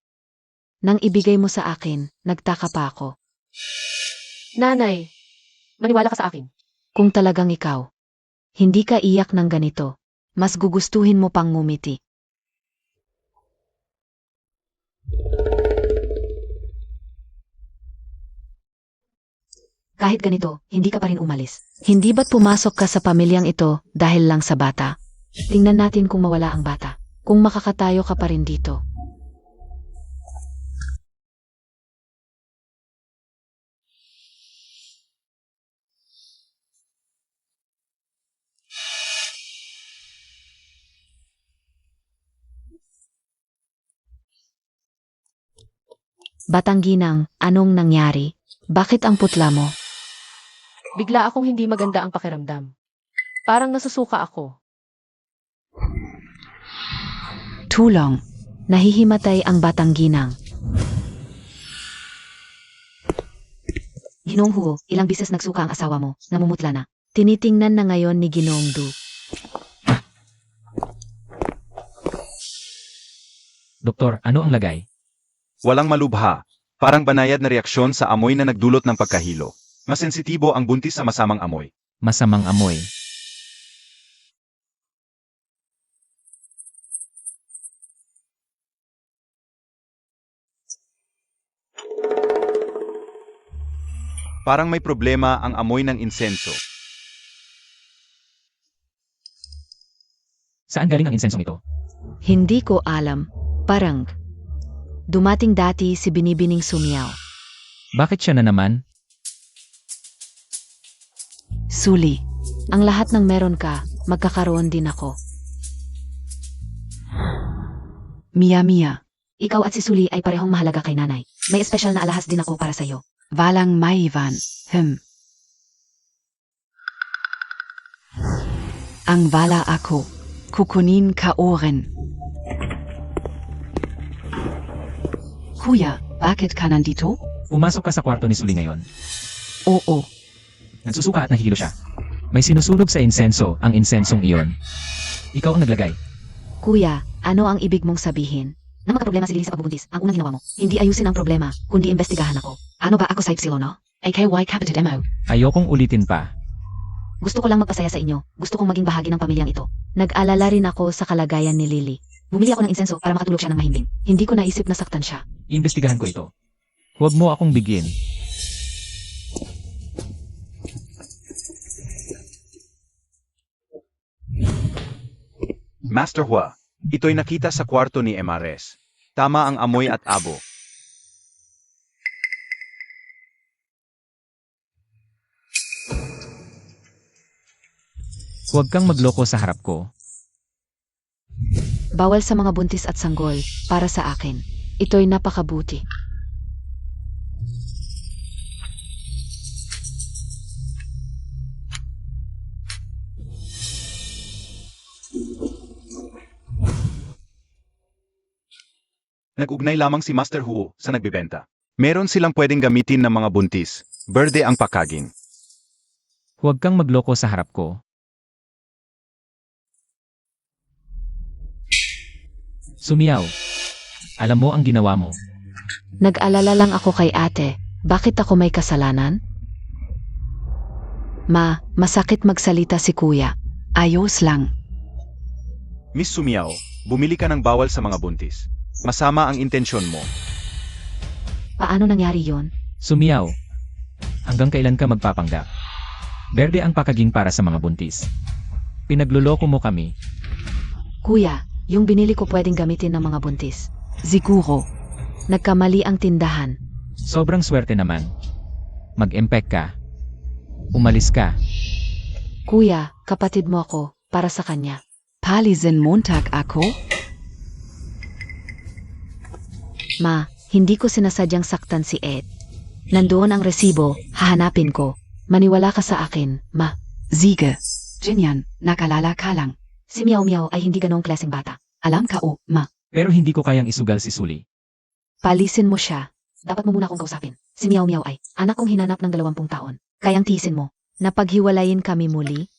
Speaker 4: Nang ibigay mo sa akin, nagtaka pa ako.
Speaker 2: Nanay, maniwala ka sa akin.
Speaker 4: Kung talagang ikaw, hindi ka iyak ng ganito, mas gugustuhin mo pang ngumiti. Kahit ganito, hindi ka pa rin umalis. Hindi ba't pumasok ka sa pamilyang ito dahil lang sa bata? Tingnan natin kung mawala ang bata. Kung makakatayo ka pa rin dito. Batang ginang, anong nangyari? Bakit ang putla mo?
Speaker 2: Bigla akong hindi maganda ang pakiramdam. Parang nasusuka ako.
Speaker 5: Tulong.
Speaker 4: Nahihimatay ang batang ginang. Ginong Huo, ilang bises nagsuka ang asawa mo, namumutla na. Tinitingnan na ngayon ni Ginoong Du.
Speaker 3: Doktor, ano ang lagay?
Speaker 1: Walang malubha. Parang banayad na reaksyon sa amoy na nagdulot ng pagkahilo. Mas sensitibo ang buntis sa masamang amoy.
Speaker 3: Masamang amoy.
Speaker 1: Parang may problema ang amoy ng insenso.
Speaker 3: Saan galing ang insensong ito?
Speaker 4: Hindi ko alam. Parang dumating dati si Binibining Sumiao.
Speaker 3: Bakit siya na naman?
Speaker 5: Suli.
Speaker 4: Ang lahat ng meron ka, magkakaroon din ako.
Speaker 5: Mia Mia.
Speaker 4: Ikaw at si Suli ay parehong mahalaga kay nanay. May espesyal na alahas din ako para sa'yo.
Speaker 5: Walang maiwan. Ang wala ako. Kukunin ka orin. Kuya, bakit ka nandito?
Speaker 3: Pumasok ka sa kwarto ni Suli ngayon.
Speaker 5: Oo.
Speaker 3: Nagsusuka at nahihilo siya. May sinusunog sa insenso, ang insensong iyon. Ikaw ang naglagay.
Speaker 4: Kuya, ano ang ibig mong sabihin? Na magkaproblema si Lily sa pagbubuntis, ang unang ginawa mo, hindi ayusin ang problema, kundi imbestigahan ako. Ano ba ako sa Ipsilono? AKY Capitid MO.
Speaker 3: Ayokong ulitin pa.
Speaker 4: Gusto ko lang magpasaya sa inyo. Gusto kong maging bahagi ng pamilyang ito. Nag-alala rin ako sa kalagayan ni Lily. Bumili ako ng insenso para makatulog siya ng mahimbing. Hindi ko naisip na saktan siya.
Speaker 3: Iimbestigahan ko ito. Huwag mo akong bigyan.
Speaker 1: Master Hua, ito'y nakita sa kwarto ni MRS. Tama ang amoy at abo.
Speaker 3: Huwag kang magloko sa harap ko.
Speaker 4: Bawal sa mga buntis at sanggol, para sa akin. Ito'y napakabuti.
Speaker 1: Nag-ugnay lamang si Master Huo sa nagbibenta. Meron silang pwedeng gamitin ng mga buntis. Berde ang pakaging.
Speaker 3: Huwag kang magloko sa harap ko. Sumiyaw. Alam mo ang ginawa mo.
Speaker 4: Nag-alala lang ako kay ate. Bakit ako may kasalanan? Masakit magsalita si kuya.
Speaker 5: Ayos lang.
Speaker 1: Miss Sumiao, bumili ka ng bawal sa mga buntis. Masama ang intensyon mo.
Speaker 4: Paano nangyari yon?
Speaker 3: Sumiyaw. Hanggang kailan ka magpapanggap? Berde ang pakaging para sa mga buntis. Pinagluloko mo kami.
Speaker 4: Kuya, yung binili ko pwedeng gamitin ng mga buntis.
Speaker 5: Siguro.
Speaker 4: Nagkamali ang tindahan.
Speaker 3: Sobrang swerte naman. Mag-empek ka. Umalis ka.
Speaker 4: Kuya, kapatid mo ako, para sa kanya.
Speaker 5: Palisen Montag ako?
Speaker 4: Hindi ko sinasadyang saktan si Ed. Nandoon ang resibo, hahanapin ko. Maniwala ka sa akin, ma.
Speaker 5: Sige. Jinyan, nakalala ka lang.
Speaker 4: Si Miao Miao ay hindi ganong klaseng bata.
Speaker 5: Alam ka o, ma.
Speaker 3: Pero hindi ko kayang isugal si Suli.
Speaker 4: Palisin mo siya. Dapat mo muna akong kausapin. Si Miao Miao ay anak kong hinanap ng 20 taon. Kayang tiisin mo. Napaghiwalayin kami muli.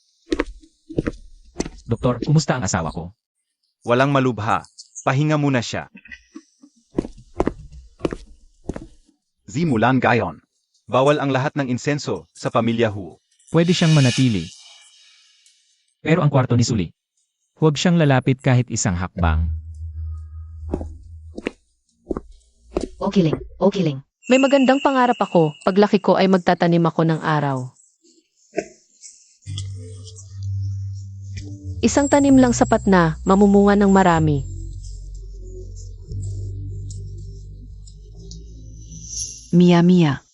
Speaker 3: Doktor, kumusta ang asawa ko?
Speaker 1: Walang malubha. Pahinga muna siya. Zimulan gayon. Bawal ang lahat ng insenso sa pamilya Huo.
Speaker 3: Pwede siyang manatili. Pero ang kwarto ni Suli. Huwag siyang lalapit kahit isang hakbang.
Speaker 4: Okay lang.
Speaker 2: May magandang pangarap ako. Paglaki ko ay magtatanim ako ng araw. Isang tanim lang sapat na, mamumunga ng marami.
Speaker 5: Mia Mia.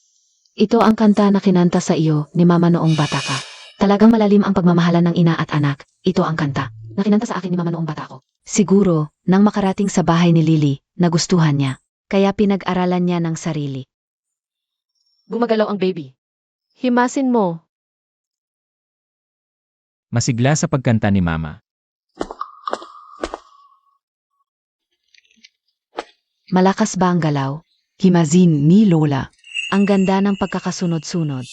Speaker 4: Ito ang kanta na kinanta sa iyo ni Mama noong bata ka. Talagang malalim ang pagmamahalan ng ina at anak. Ito ang kanta na kinanta sa akin ni Mama noong bata ko. Siguro, nang makarating sa bahay ni Lily, nagustuhan niya. Kaya pinag-aralan niya ng sarili.
Speaker 2: Gumagalaw ang baby. Himasin mo.
Speaker 3: Masigla sa pagkanta ni Mama.
Speaker 4: Malakas ba ang galaw?
Speaker 5: Himazin ni Lola.
Speaker 4: Ang ganda ng pagkakasunod-sunod.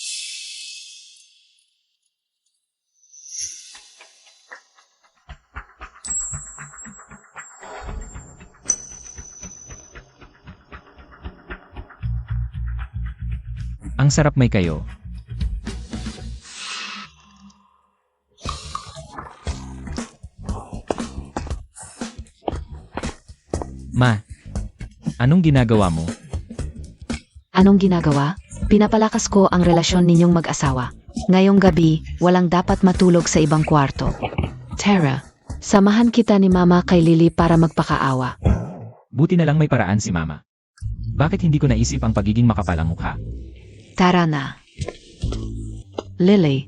Speaker 3: Ang sarap may kayo. Ma, anong ginagawa mo?
Speaker 4: Anong ginagawa? Pinapalakas ko ang relasyon ninyong mag-asawa. Ngayong gabi, walang dapat matulog sa ibang kwarto. Tara, samahan kita ni Mama kay Lily para magpakaawa.
Speaker 3: Buti na lang may paraan si Mama. Bakit hindi ko naisip ang pagiging makapalang mukha?
Speaker 4: Tara na.
Speaker 5: Lily.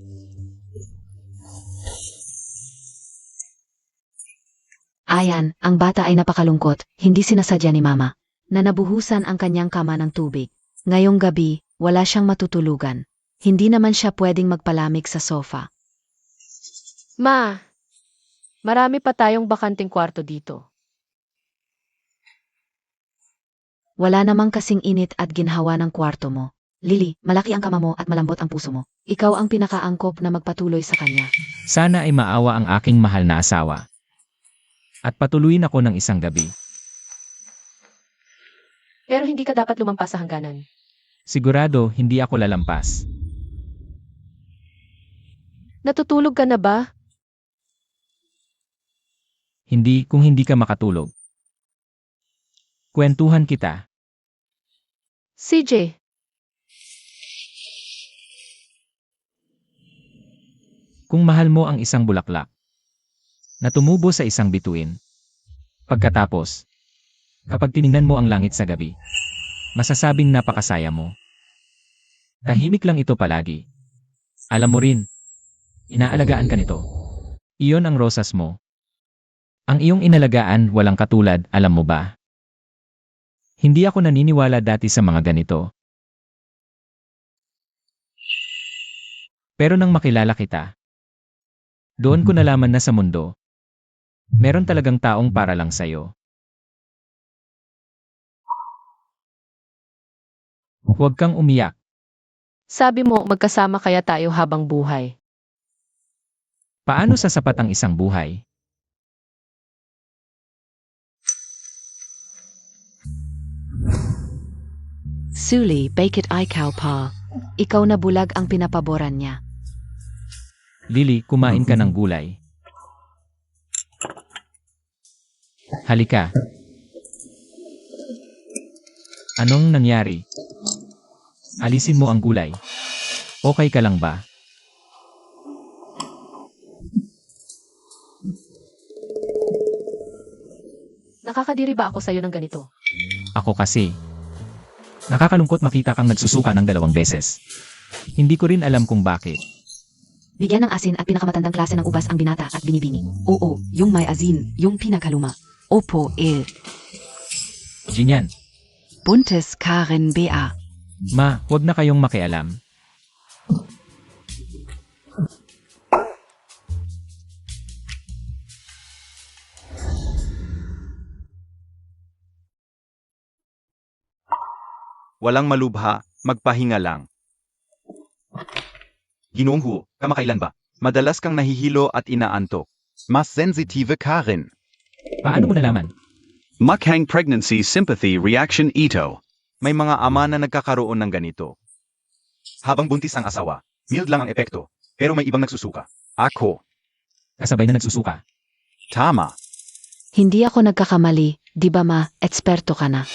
Speaker 4: Ayan, ang bata ay napakalungkot, hindi sinasadya ni Mama. Na nabuhusan ang kanyang kama ng tubig. Ngayong gabi, wala siyang matutulugan. Hindi naman siya pwedeng magpalamig sa sofa.
Speaker 2: Ma, Marami pa tayong bakanting kwarto dito.
Speaker 4: Wala namang kasing init at ginhawa ng kwarto mo. Lily, malaki ang kama mo at malambot ang puso mo. Ikaw ang pinakaangkop na magpatuloy sa kanya.
Speaker 3: Sana ay maawa ang aking mahal na asawa. At patuloyin ako ng isang gabi.
Speaker 2: Pero hindi ka dapat lumampas sa hangganan.
Speaker 3: Sigurado, hindi ako lalampas.
Speaker 2: Natutulog ka na ba?
Speaker 3: Hindi kung hindi ka makatulog. Kwentuhan kita.
Speaker 2: CJ,
Speaker 3: Kung mahal mo ang isang bulaklak na tumubo sa isang bituin. Pagkatapos, kapag tiningnan mo ang langit sa gabi, masasabing napakasaya mo. Tahimik lang ito palagi. Alam mo rin, inaalagaan ka nito. Iyon ang rosas mo. Ang iyong inalagaan walang katulad, alam mo ba? Hindi ako naniniwala dati sa mga ganito. Pero nang makilala kita, doon ko nalaman na sa mundo, meron talagang taong para lang sa'yo. Huwag kang umiyak.
Speaker 2: sabi mo magkasama kaya tayo habang buhay.
Speaker 3: Paano sasapat ang isang buhay?
Speaker 4: Suli, bakit ikaw pa? Ikaw na bulag ang pinapaboran niya.
Speaker 3: Lily, kumain ka ng gulay. Halika. Anong nangyari? Alisin mo ang gulay. Okay ka lang ba?
Speaker 2: Nakakadiri ba ako sa'yo ng ganito?
Speaker 3: Ako kasi. Nakakalungkot makita kang nagsusuka ng 2 beses. Hindi ko rin alam kung bakit.
Speaker 4: Bigyan ng asin at pinakamatandang klase ng ubas ang binata at binibini.
Speaker 5: Oo, yung may asin, yung pinakaluma. Opo,
Speaker 3: Jinyan.
Speaker 5: Buntes Karen B.A.
Speaker 3: Ma, huwag na kayong makialam.
Speaker 1: Walang malubha, magpahinga lang. Ginoong Hu, kamakailan ba? Madalas kang nahihilo at inaantok. Mas sensitive Karen.
Speaker 3: Paano mo nalaman?
Speaker 6: Mukhang Pregnancy Sympathy Reaction Ito.
Speaker 1: May mga ama na nagkakaroon ng ganito. Habang buntis ang asawa, mild lang ang epekto, pero may ibang nagsusuka. Ako.
Speaker 3: Kasabay na nagsusuka.
Speaker 1: Tama.
Speaker 4: Hindi ako nagkakamali, di ba ma, eksperto ka na.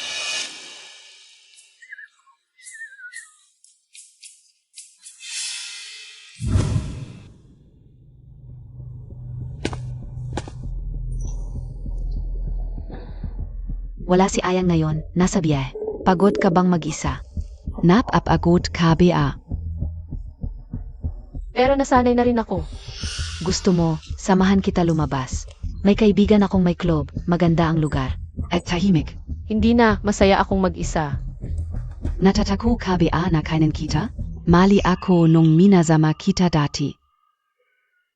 Speaker 4: Wala si Ayang ngayon, nasa biyahe. Pagod ka bang mag-isa?
Speaker 5: Napapagod KBA.
Speaker 2: Pero nasanay na rin ako.
Speaker 4: Gusto mo, samahan kita lumabas. May kaibigan akong may club, maganda ang lugar.
Speaker 5: At tahimik.
Speaker 2: Hindi na, masaya akong mag-isa.
Speaker 5: Natataku KBA na kainin kita? Mali ako nung minasama kita dati.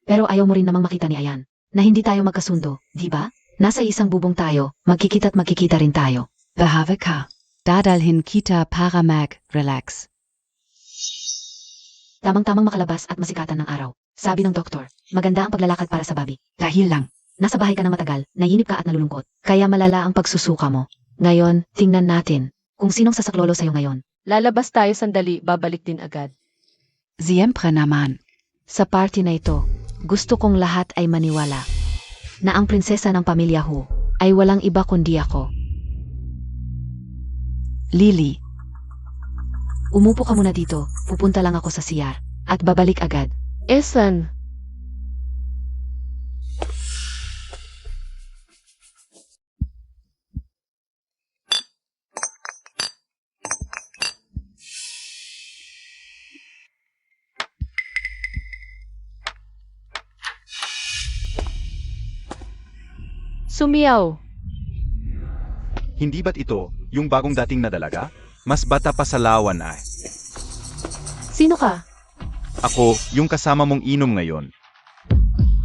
Speaker 4: Pero ayaw mo rin namang makita ni Ayan, na hindi tayo magkasundo, di ba? Nasa isang bubong tayo, magkikita't magkikita rin tayo.
Speaker 5: Behave ka. Dadalhin kita para mag-relax.
Speaker 4: Tamang-tamang makalabas at masikatan ng araw. Sabi ng doktor, maganda ang paglalakad para sa babi.
Speaker 5: Dahil lang.
Speaker 4: Nasa bahay ka na matagal, nayinip ka at nalulungkot. Kaya malala ang pagsusuka mo. Ngayon, tingnan natin kung sinong sasaklolo sa'yo ngayon.
Speaker 2: Lalabas tayo sandali, babalik din agad.
Speaker 5: Siempre naman.
Speaker 4: Sa party na ito, gusto kong lahat ay maniwala na ang prinsesa ng pamilya Hu ay walang iba kundi ako.
Speaker 5: Lily.
Speaker 4: Umupo ka muna dito, pupunta lang ako sa CR at babalik agad.
Speaker 2: Esan, sumiyaw.
Speaker 1: Hindi ba't ito, yung bagong dating na dalaga? Mas bata pa sa lawan ay.
Speaker 2: Sino ka?
Speaker 1: Ako, yung kasama mong inom ngayon.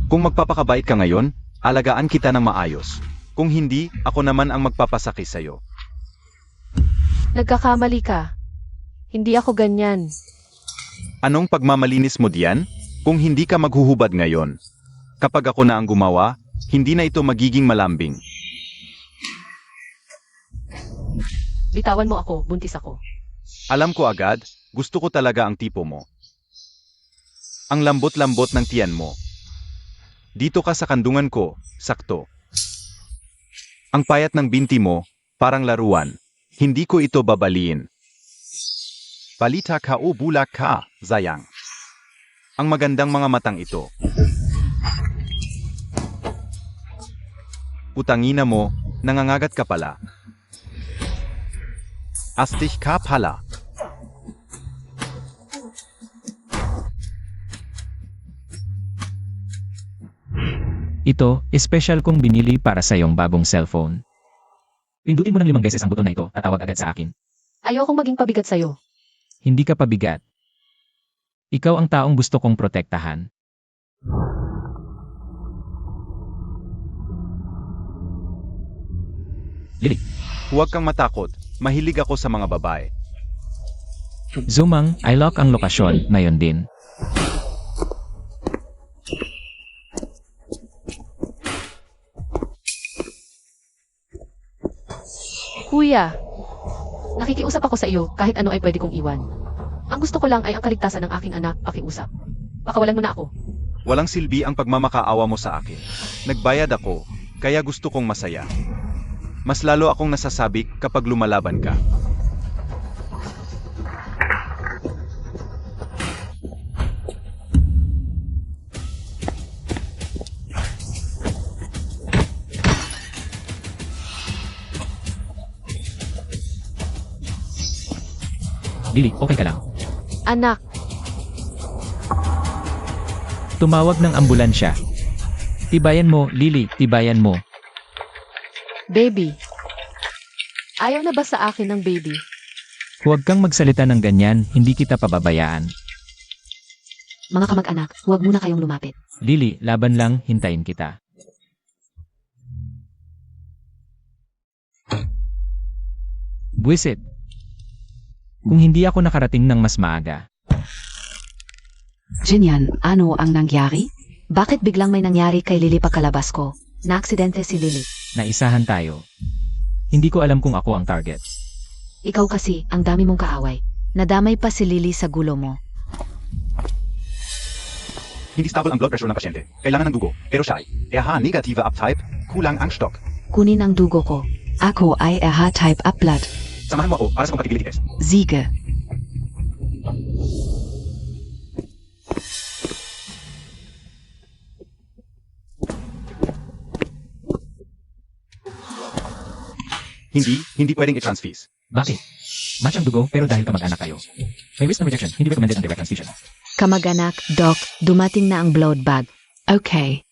Speaker 1: Kung magpapakabait ka ngayon, alagaan kita ng maayos. Kung hindi, ako naman ang magpapasakit sa'yo.
Speaker 2: Nagkakamali ka. Hindi ako ganyan.
Speaker 1: Anong pagmamalinis mo diyan? Kung hindi ka maghuhubad ngayon. Kapag ako na ang gumawa, hindi na ito magiging malambing.
Speaker 2: Bitawan mo ako, buntis ako.
Speaker 1: Alam ko agad, gusto ko talaga ang tipo mo. Ang lambot-lambot ng tiyan mo. Dito ka sa kandungan ko, sakto. Ang payat ng binti mo, parang laruan. Hindi ko ito babaliin. Balita ka o bulak ka, Zayang. Ang magandang mga matang ito. Utangina mo, nangangagat ka pala. Astig ka pala.
Speaker 3: Ito, special kong binili para sa iyong bagong cellphone. Pindutin mo ng 5 beses ang buton na ito at tawag agad sa akin.
Speaker 2: Ayokong maging pabigat sa'yo.
Speaker 3: Hindi ka pabigat. Ikaw ang taong gusto kong protektahan. Lily,
Speaker 1: Huwag kang matakot, mahilig ako sa mga babae.
Speaker 3: Zumang, I lock ang lokasyon, ngayon din.
Speaker 2: Kuya, nakikiusap ako sa iyo kahit ano ay pwede kong iwan. Ang gusto ko lang ay ang kaligtasan ng aking anak, pakiusap. Pakawalan mo na ako.
Speaker 1: Walang silbi ang pagmamakaawa mo sa akin. Nagbayad ako, kaya gusto kong masaya. Mas lalo akong nasasabik kapag lumalaban ka.
Speaker 3: Lily, okay ka lang.
Speaker 2: Anak,
Speaker 3: Tumawag ng ambulansya. Tibayan mo, Lily, tibayan mo.
Speaker 2: baby. Ayaw na ba sa akin ng baby?
Speaker 3: Huwag kang magsalita ng ganyan, hindi kita pababayaan.
Speaker 4: Mga kamag-anak, huwag muna kayong lumapit.
Speaker 3: Lily, laban lang, hintayin kita. Buwisit. Kung hindi ako nakarating ng mas maaga,
Speaker 5: Jinyan, ano ang nangyari?
Speaker 4: Bakit biglang may nangyari kay Lily pagkalabas ko? Naaksidente si Lily.
Speaker 3: naisahan tayo. Hindi ko alam kung ako ang target.
Speaker 4: Ikaw kasi, ang dami mong kaaway. Nadamay pa si Lily sa gulo mo.
Speaker 1: Hindi stable ang blood pressure ng pasyente. Kailangan ng dugo. Pero siya ay RH-negative uptype, kulang ang stock.
Speaker 4: Kunin ang dugo ko.
Speaker 5: Ako ay RH-type upload.
Speaker 1: Samahan mo ako para sa compatibility test.
Speaker 5: Siege.
Speaker 1: Hindi pwedeng i-transfuse.
Speaker 3: Bakit? Match ang dugo pero dahil kamag-anak kayo. May risk ng rejection, hindi recommended ang direct transfusion.
Speaker 4: Kamag-anak, Doc, dumating na ang blood bag.
Speaker 5: Okay.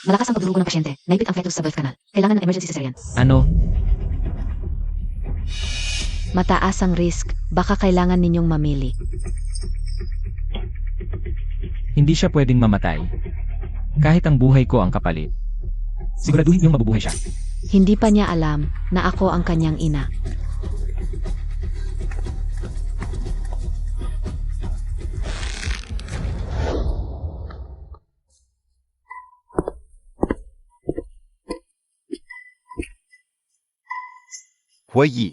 Speaker 4: Malakas ang pagdurugo ng pasyente. Naipit ang fetus sa birth canal. Kailangan ng emergency cesarean.
Speaker 3: Ano?
Speaker 4: Mataas ang risk. Baka kailangan ninyong mamili.
Speaker 3: Hindi siya pwedeng mamatay. Kahit ang buhay ko ang kapalit. Siguraduhin niyong mabubuhay siya.
Speaker 4: Hindi pa niya alam na ako ang kanyang ina.
Speaker 1: Huwayi.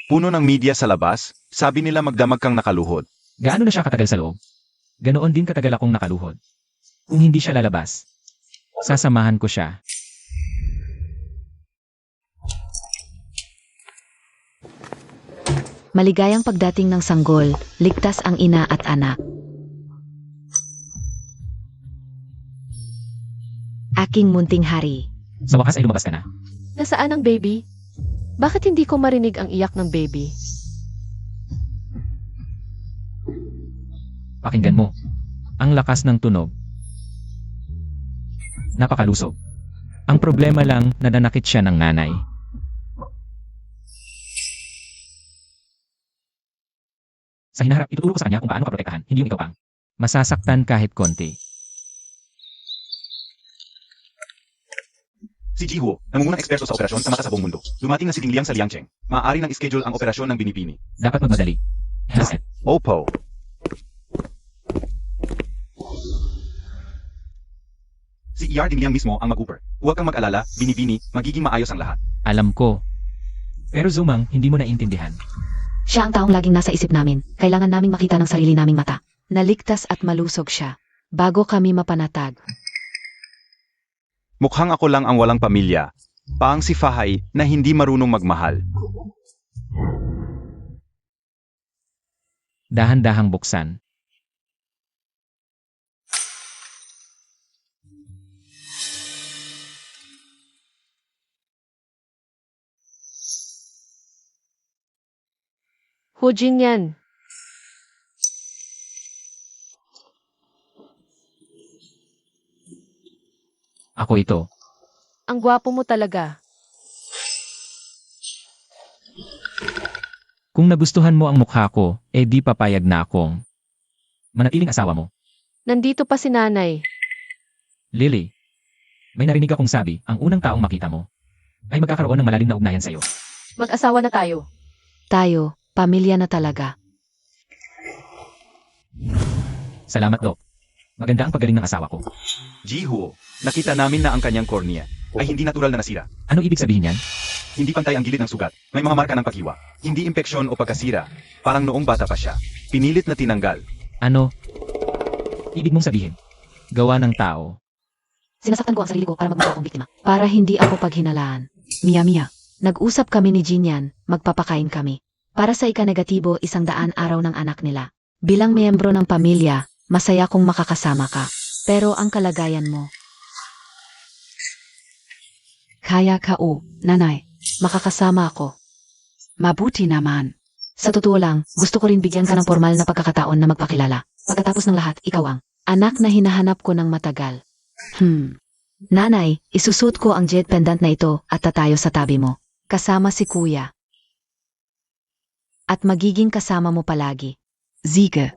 Speaker 1: Puno ng media sa labas, sabi nila magdamag kang nakaluhod.
Speaker 3: Gaano na siya katagal sa loob? Ganoon din katagal akong nakaluhod. Kung hindi siya lalabas, sasamahan ko siya.
Speaker 4: Maligayang pagdating ng sanggol, ligtas ang ina at anak. Aking munting hari.
Speaker 3: Sa wakas ay lumabas ka na.
Speaker 2: Nasaan ang baby? Bakit hindi ko marinig ang iyak ng baby?
Speaker 3: Pakinggan mo. Ang lakas ng tunog. Napakalusog. Ang problema lang, nananakit siya ng nanay. Sa hinaharap, ituturo ko sa kanya kung paano ka protektahan, hindi yung ikaw pang masasaktan kahit konti.
Speaker 1: Si Jihuo, nangungunang eksperto sa operasyon sa mata sa buong mundo. Dumating na si Dingliang sa Liangcheng. Maaari nang ischedule ang operasyon ng binipini.
Speaker 3: Dapat magmadali. Haset.
Speaker 1: Opo. Si ER Dingliang mismo ang mag-upper. Huwag kang mag-alala, binibini, magiging maayos ang lahat.
Speaker 3: Alam ko. Pero Zumang, hindi mo naintindihan.
Speaker 4: Siya ang taong laging nasa isip namin. Kailangan naming makita ng sarili naming mata.
Speaker 5: Naligtas at malusog siya. Bago kami mapanatag.
Speaker 1: Mukhang ako lang ang walang pamilya. Paang si Fahay na hindi marunong magmahal.
Speaker 3: Dahan-dahang buksan.
Speaker 2: Hujin yan.
Speaker 3: Ako ito.
Speaker 2: Ang gwapo mo talaga.
Speaker 3: Kung nagustuhan mo ang mukha ko, di papayag na akong manatiling asawa mo.
Speaker 2: Nandito pa si nanay.
Speaker 3: Lily, may narinig akong sabi, ang unang taong makita mo ay magkakaroon ng malalim na ugnayan sa'yo.
Speaker 2: Mag-asawa na tayo.
Speaker 5: Tayo, pamilya na talaga.
Speaker 3: Salamat, Doc. Maganda ang pagaling ng asawa ko.
Speaker 1: Jihuo, nakita namin na ang kanyang cornea ay hindi natural na nasira.
Speaker 3: Ano ibig sabihin yan?
Speaker 1: Hindi pantay ang gilid ng sugat. May mga marka ng paghiwa. Hindi impeksyon o pagkasira. Parang noong bata pa siya. Pinilit na tinanggal.
Speaker 3: Ano? Ibig mong sabihin? Gawa ng tao.
Speaker 4: Sinasaktan ko ang sarili ko para magmukha akong biktima. Para hindi ako paghinalaan.
Speaker 5: Mia.
Speaker 4: Nag-usap kami ni Jinyan, magpapakain kami. Para sa ika-negatibo, 100 araw ng anak nila. Bilang miyembro ng pamilya, masaya kong makakasama ka. Pero ang kalagayan mo,
Speaker 5: Kaya ka nanay.
Speaker 4: makakasama ako.
Speaker 5: Mabuti naman.
Speaker 4: Sa totoo lang, gusto ko rin bigyan ka ng formal na pagkakataon na magpakilala. Pagkatapos ng lahat, ikaw ang anak na hinahanap ko ng matagal. Nanay, isusot ko ang jet pendant na ito at tatayo sa tabi mo. Kasama si kuya. At magiging kasama mo palagi.
Speaker 5: Siege.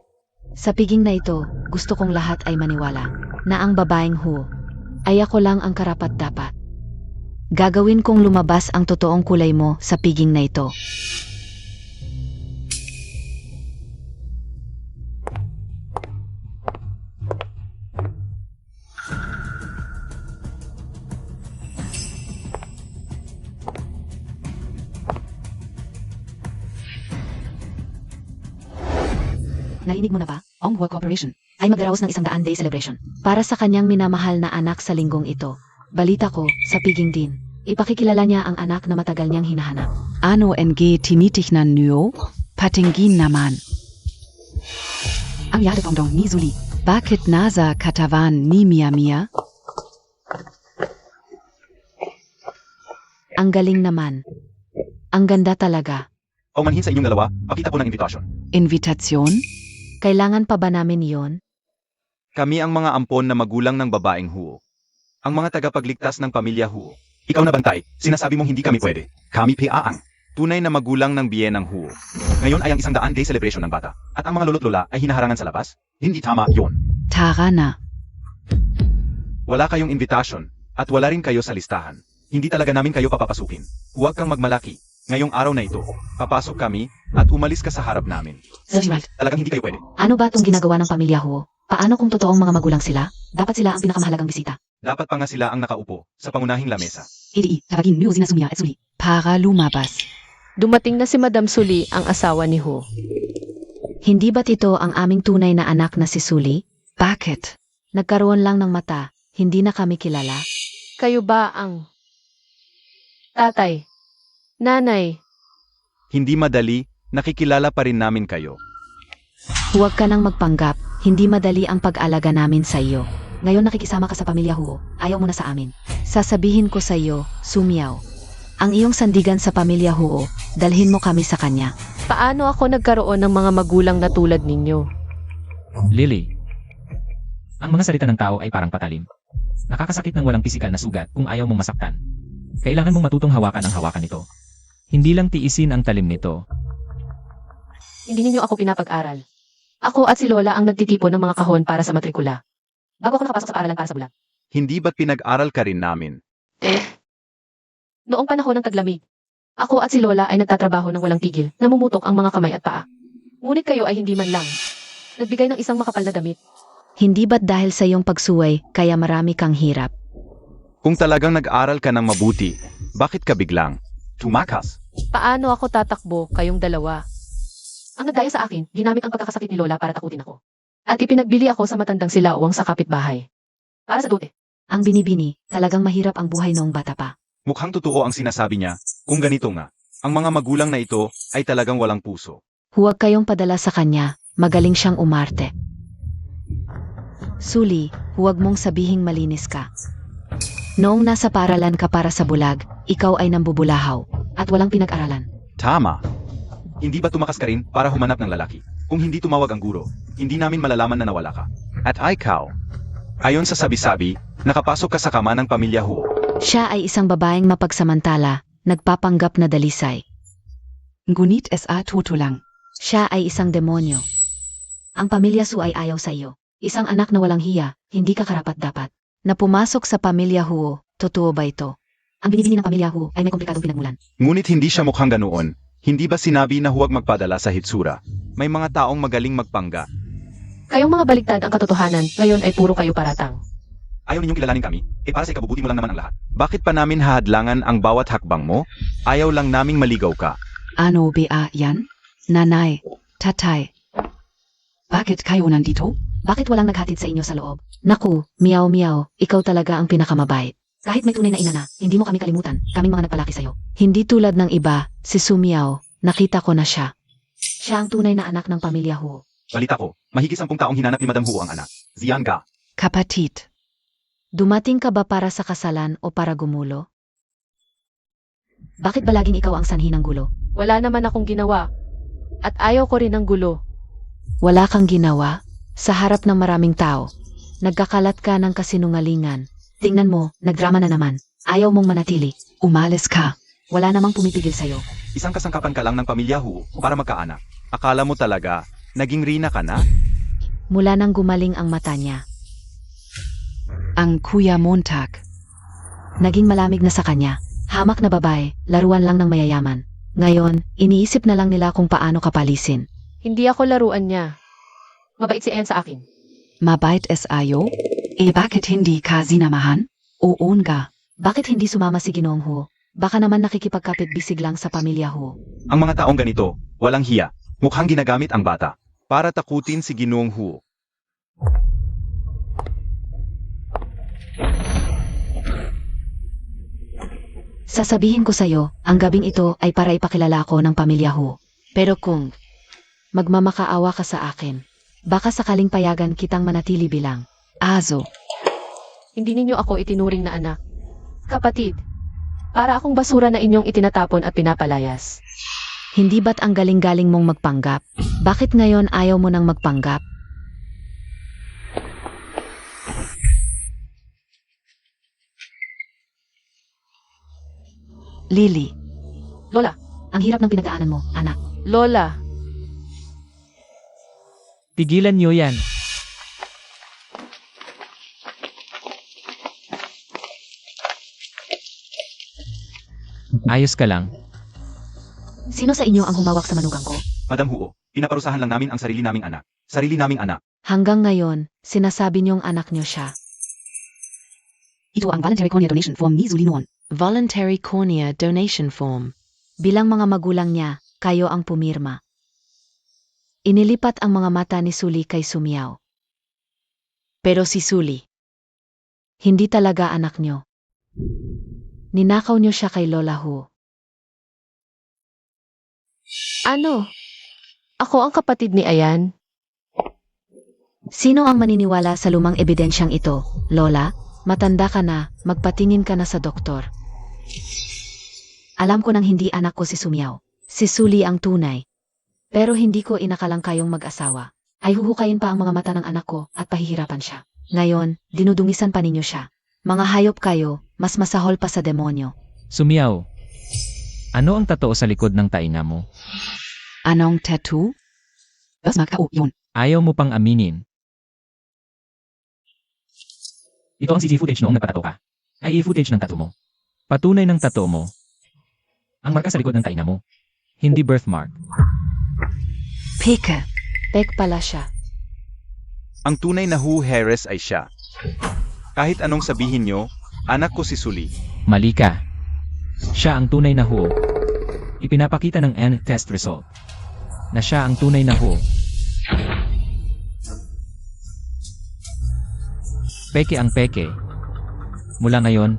Speaker 4: Sa piging na ito, gusto kong lahat ay maniwala na ang babaeng Hu ay ako lang ang karapat-dapat. Gagawin kong lumabas ang totoong kulay mo sa piging na ito. Narinig mo na ba? Ang Work Operation ay magdaraos ng 100-day celebration para sa kanyang minamahal na anak sa linggong ito. Balita ko, sa piging din, ipakikilala niya ang anak na matagal niyang hinahanap.
Speaker 5: Ano NG tinitig na nyo? Patingin naman.
Speaker 4: Ang yada pangdong ni Zuli.
Speaker 5: Bakit nasa katawan ni Mia?
Speaker 4: Ang galing naman. Ang ganda talaga.
Speaker 1: O manhin sa inyong dalawa, pakita po ng invitation.
Speaker 5: Invitasyon?
Speaker 4: Kailangan pa ba namin yon?
Speaker 1: Kami ang mga ampon na magulang ng babaeng Huo. Ang mga tagapagligtas ng pamilya Huo. Ikaw na bantay, sinasabi mong hindi kami pwede. Kami piaang. Tunay na magulang ng biyenang Huo. Ngayon ay ang 100-day celebration ng bata. At ang mga lolo't lola ay hinaharangan sa labas? Hindi tama yon.
Speaker 5: Tara na.
Speaker 1: Wala kayong invitation, at wala rin kayo sa listahan. Hindi talaga namin kayo papapasukin. Huwag kang magmalaki. Ngayong araw na ito, papasok kami, at umalis ka sa harap namin. Talagang hindi kayo pwede.
Speaker 4: Ano ba itong ginagawa ng pamilya Hu? Paano kung totoong mga magulang sila? Dapat sila ang pinakamahalagang bisita.
Speaker 1: Dapat pa nga sila ang nakaupo sa pangunahing lamesa.
Speaker 5: Para lumabas.
Speaker 2: Dumating na si Madam Suli, ang asawa ni Hu.
Speaker 4: Hindi ba't ito ang aming tunay na anak na si Suli?
Speaker 5: Bakit?
Speaker 4: Nagkaroon lang ng mata, hindi na kami kilala.
Speaker 2: Kayo ba ang tatay? Nanay?
Speaker 1: Hindi madali, nakikilala pa rin namin kayo.
Speaker 4: Huwag ka nang magpanggap, hindi madali ang pag-alaga namin sa iyo. Ngayon nakikisama ka sa pamilya Hu, ayaw mo na sa amin. Sasabihin ko sa iyo, Sumiao. Ang iyong sandigan sa pamilya Hu, dalhin mo kami sa kanya.
Speaker 2: Paano ako nagkaroon ng mga magulang na tulad ninyo?
Speaker 3: Lily, ang mga salita ng tao ay parang patalim. Nakakasakit ng walang pisikal na sugat kung ayaw mong masaktan. Kailangan mong matutong hawakan ang hawakan nito. Hindi lang tiisin ang talim nito.
Speaker 2: Hindi ninyo ako pinapag-aral. Ako at si Lola ang nagtitipon ng mga kahon para sa matrikula. Bago ako nakapasok sa paaralan para sa bulag.
Speaker 1: Hindi ba't pinag-aral ka rin namin?
Speaker 2: Noong panahon ng taglamig, ako at si Lola ay nagtatrabaho ng walang tigil, namumutok ang mga kamay at paa. Ngunit kayo ay hindi man lang nagbigay ng isang makapal na damit.
Speaker 4: Hindi ba't dahil sa iyong pagsuway, kaya marami kang hirap?
Speaker 1: Kung talagang nag-aral ka ng mabuti, bakit ka biglang tumakas?
Speaker 2: Paano ako tatakbo kayong dalawa? Ang nagdaya sa akin, ginamit ang pagkakasakit ni Lola para takutin ako. At ipinagbili ako sa matandang silawang sa kapitbahay. Para sa dute.
Speaker 4: Ang binibini, talagang mahirap ang buhay noong bata pa.
Speaker 1: Mukhang totoo ang sinasabi niya, kung ganito nga. Ang mga magulang na ito ay talagang walang puso.
Speaker 4: Huwag kayong padala sa kanya, magaling siyang umarte. Suli, huwag mong sabihing malinis ka. Noong nasa paaralan ka para sa bulag, ikaw ay nambubulahaw, at walang pinag-aralan.
Speaker 1: Tama. Hindi ba tumakas ka rin para humanap ng lalaki? Kung hindi tumawag ang guro, hindi namin malalaman na nawala ka. At ikaw, ayon sa sabi-sabi, nakapasok ka sa kama ng pamilya Hu.
Speaker 4: Siya ay isang babaeng mapagsamantala, nagpapanggap na dalisay.
Speaker 5: Ngunit sa totoo lang.
Speaker 4: Siya ay isang demonyo. Ang pamilya Su ay ayaw sa iyo. Isang anak na walang hiya, hindi ka karapat-dapat. Na pumasok sa pamilya Hu, totoo ba ito? Ang binibini ng pamilya Hu ay may komplikadong pinagmulan.
Speaker 1: Ngunit hindi siya mukhang ganoon. Hindi ba sinabi na huwag magpadala sa hitsura? May mga taong magaling magpangga.
Speaker 2: Kayong mga baligtad ang katotohanan, ngayon ay puro kayo paratang.
Speaker 1: Ayaw ninyong kilalanin kami, para sa ikabubuti mo lang naman ang lahat. Bakit pa namin hahadlangan ang bawat hakbang mo? Ayaw lang naming maligaw ka.
Speaker 5: Ano ba yan? Nanay, tatay. Bakit kayo nandito?
Speaker 4: Bakit walang naghatid sa inyo sa loob? Naku, miyaw-miyaw, ikaw talaga ang pinakamabait. Kahit may tunay na ina na, hindi mo kami kalimutan, kaming mga nagpalaki sa'yo. Hindi tulad ng iba, si Sumiao, nakita ko na siya. Siya ang tunay na anak ng pamilya Hu.
Speaker 1: Balita ko, mahigit 10 taong hinanap ni Madam Hu ang anak. Ziyan ka.
Speaker 5: Kapatid.
Speaker 4: Dumating ka ba para sa kasalan o para gumulo? Bakit ba laging ikaw ang sanhi ng gulo?
Speaker 2: Wala naman akong ginawa. At ayaw ko rin ng gulo.
Speaker 4: Wala kang ginawa? Sa harap ng maraming tao. Nagkakalat ka ng kasinungalingan. Tingnan mo, nagdrama na naman. Ayaw mong manatili.
Speaker 5: Umalis ka.
Speaker 4: Wala namang pumipigil sa'yo.
Speaker 1: Isang kasangkapan ka lang ng pamilya Hu para magkaanak. Akala mo talaga, naging Rina ka na?
Speaker 4: Mula nang gumaling ang mata niya,
Speaker 5: Ang Kuya Montag.
Speaker 4: naging malamig na sa kanya. Hamak na babae, laruan lang ng mayayaman. Ngayon, iniisip na lang nila kung paano kapalisin.
Speaker 2: Hindi ako laruan niya. Mabait si Anne sa akin.
Speaker 5: Mabait ayo? Bakit hindi ka sinamahan? Oo nga.
Speaker 4: Bakit hindi sumama si Ginoong Hu? Baka naman nakikipagkapit-bisig lang sa pamilya Hu.
Speaker 1: Ang mga taong ganito, walang hiya. Mukhang ginagamit ang bata para takutin si Ginoong Hu.
Speaker 4: Sasabihin ko sa'yo, ang gabing ito ay para ipakilala ko ng pamilya Hu. Pero kung magmamakaawa ka sa akin, baka sakaling payagan kitang manatili bilang
Speaker 5: Aso.
Speaker 2: Hindi ninyo ako itinuring na anak. Kapatid, para akong basura na inyong itinatapon at pinapalayas.
Speaker 4: Hindi ba't ang galing-galing mong magpanggap? Bakit ngayon ayaw mo nang magpanggap?
Speaker 5: Lily.
Speaker 2: Lola,
Speaker 4: Ang hirap ng pinagdaanan mo, anak.
Speaker 2: Lola,
Speaker 3: Tigilan niyo yan. Ayos ka lang.
Speaker 4: Sino sa inyo ang humawak sa manugang ko?
Speaker 1: Madam Hu, pinaparusahan lang namin ang sarili naming anak. Sarili naming anak.
Speaker 4: Hanggang ngayon, sinasabi niyong anak niyo siya.
Speaker 5: Ito ang voluntary cornea donation form ni Zuli noon.
Speaker 4: Voluntary cornea donation form. Bilang mga magulang niya, kayo ang pumirma. Inilipat ang mga mata ni Suli kay Sumiao. Pero si Suli, hindi talaga anak niyo. Ninakaw niyo siya kay Lola Hu.
Speaker 2: ano? Ako ang kapatid ni Ayan.
Speaker 4: Sino ang maniniwala sa lumang ebidensyang ito, Lola? Matanda ka na, magpatingin ka na sa doktor. Alam ko nang hindi anak ko si Sumiao. Si Suli ang tunay. Pero hindi ko inakalang kayong mag-asawa. Ay huhukayin pa ang mga mata ng anak ko at pahihirapan siya. Ngayon, dinudungisan pa ninyo siya. Mga hayop kayo, mas masahol pa sa demonyo.
Speaker 3: Sumiyaw. Ano ang tattoo sa likod ng tainga mo?
Speaker 5: Anong tattoo? Makao yun.
Speaker 3: Ayaw mo pang aminin. Ito ang CCTV footage noong nagpatato ka. Ay footage ng tattoo mo. Patunay ng tattoo mo. Ang marka sa likod ng tainga mo. Hindi birthmark.
Speaker 5: Peke.
Speaker 2: Pek pala siya.
Speaker 1: Ang tunay na Hu Harris ay siya. Kahit anong sabihin nyo, anak ko si Suli.
Speaker 3: Mali ka. Siya ang tunay na Hu. Ipinapakita ng N test result. Na siya ang tunay na Hu. Peke ang peke. Mula ngayon,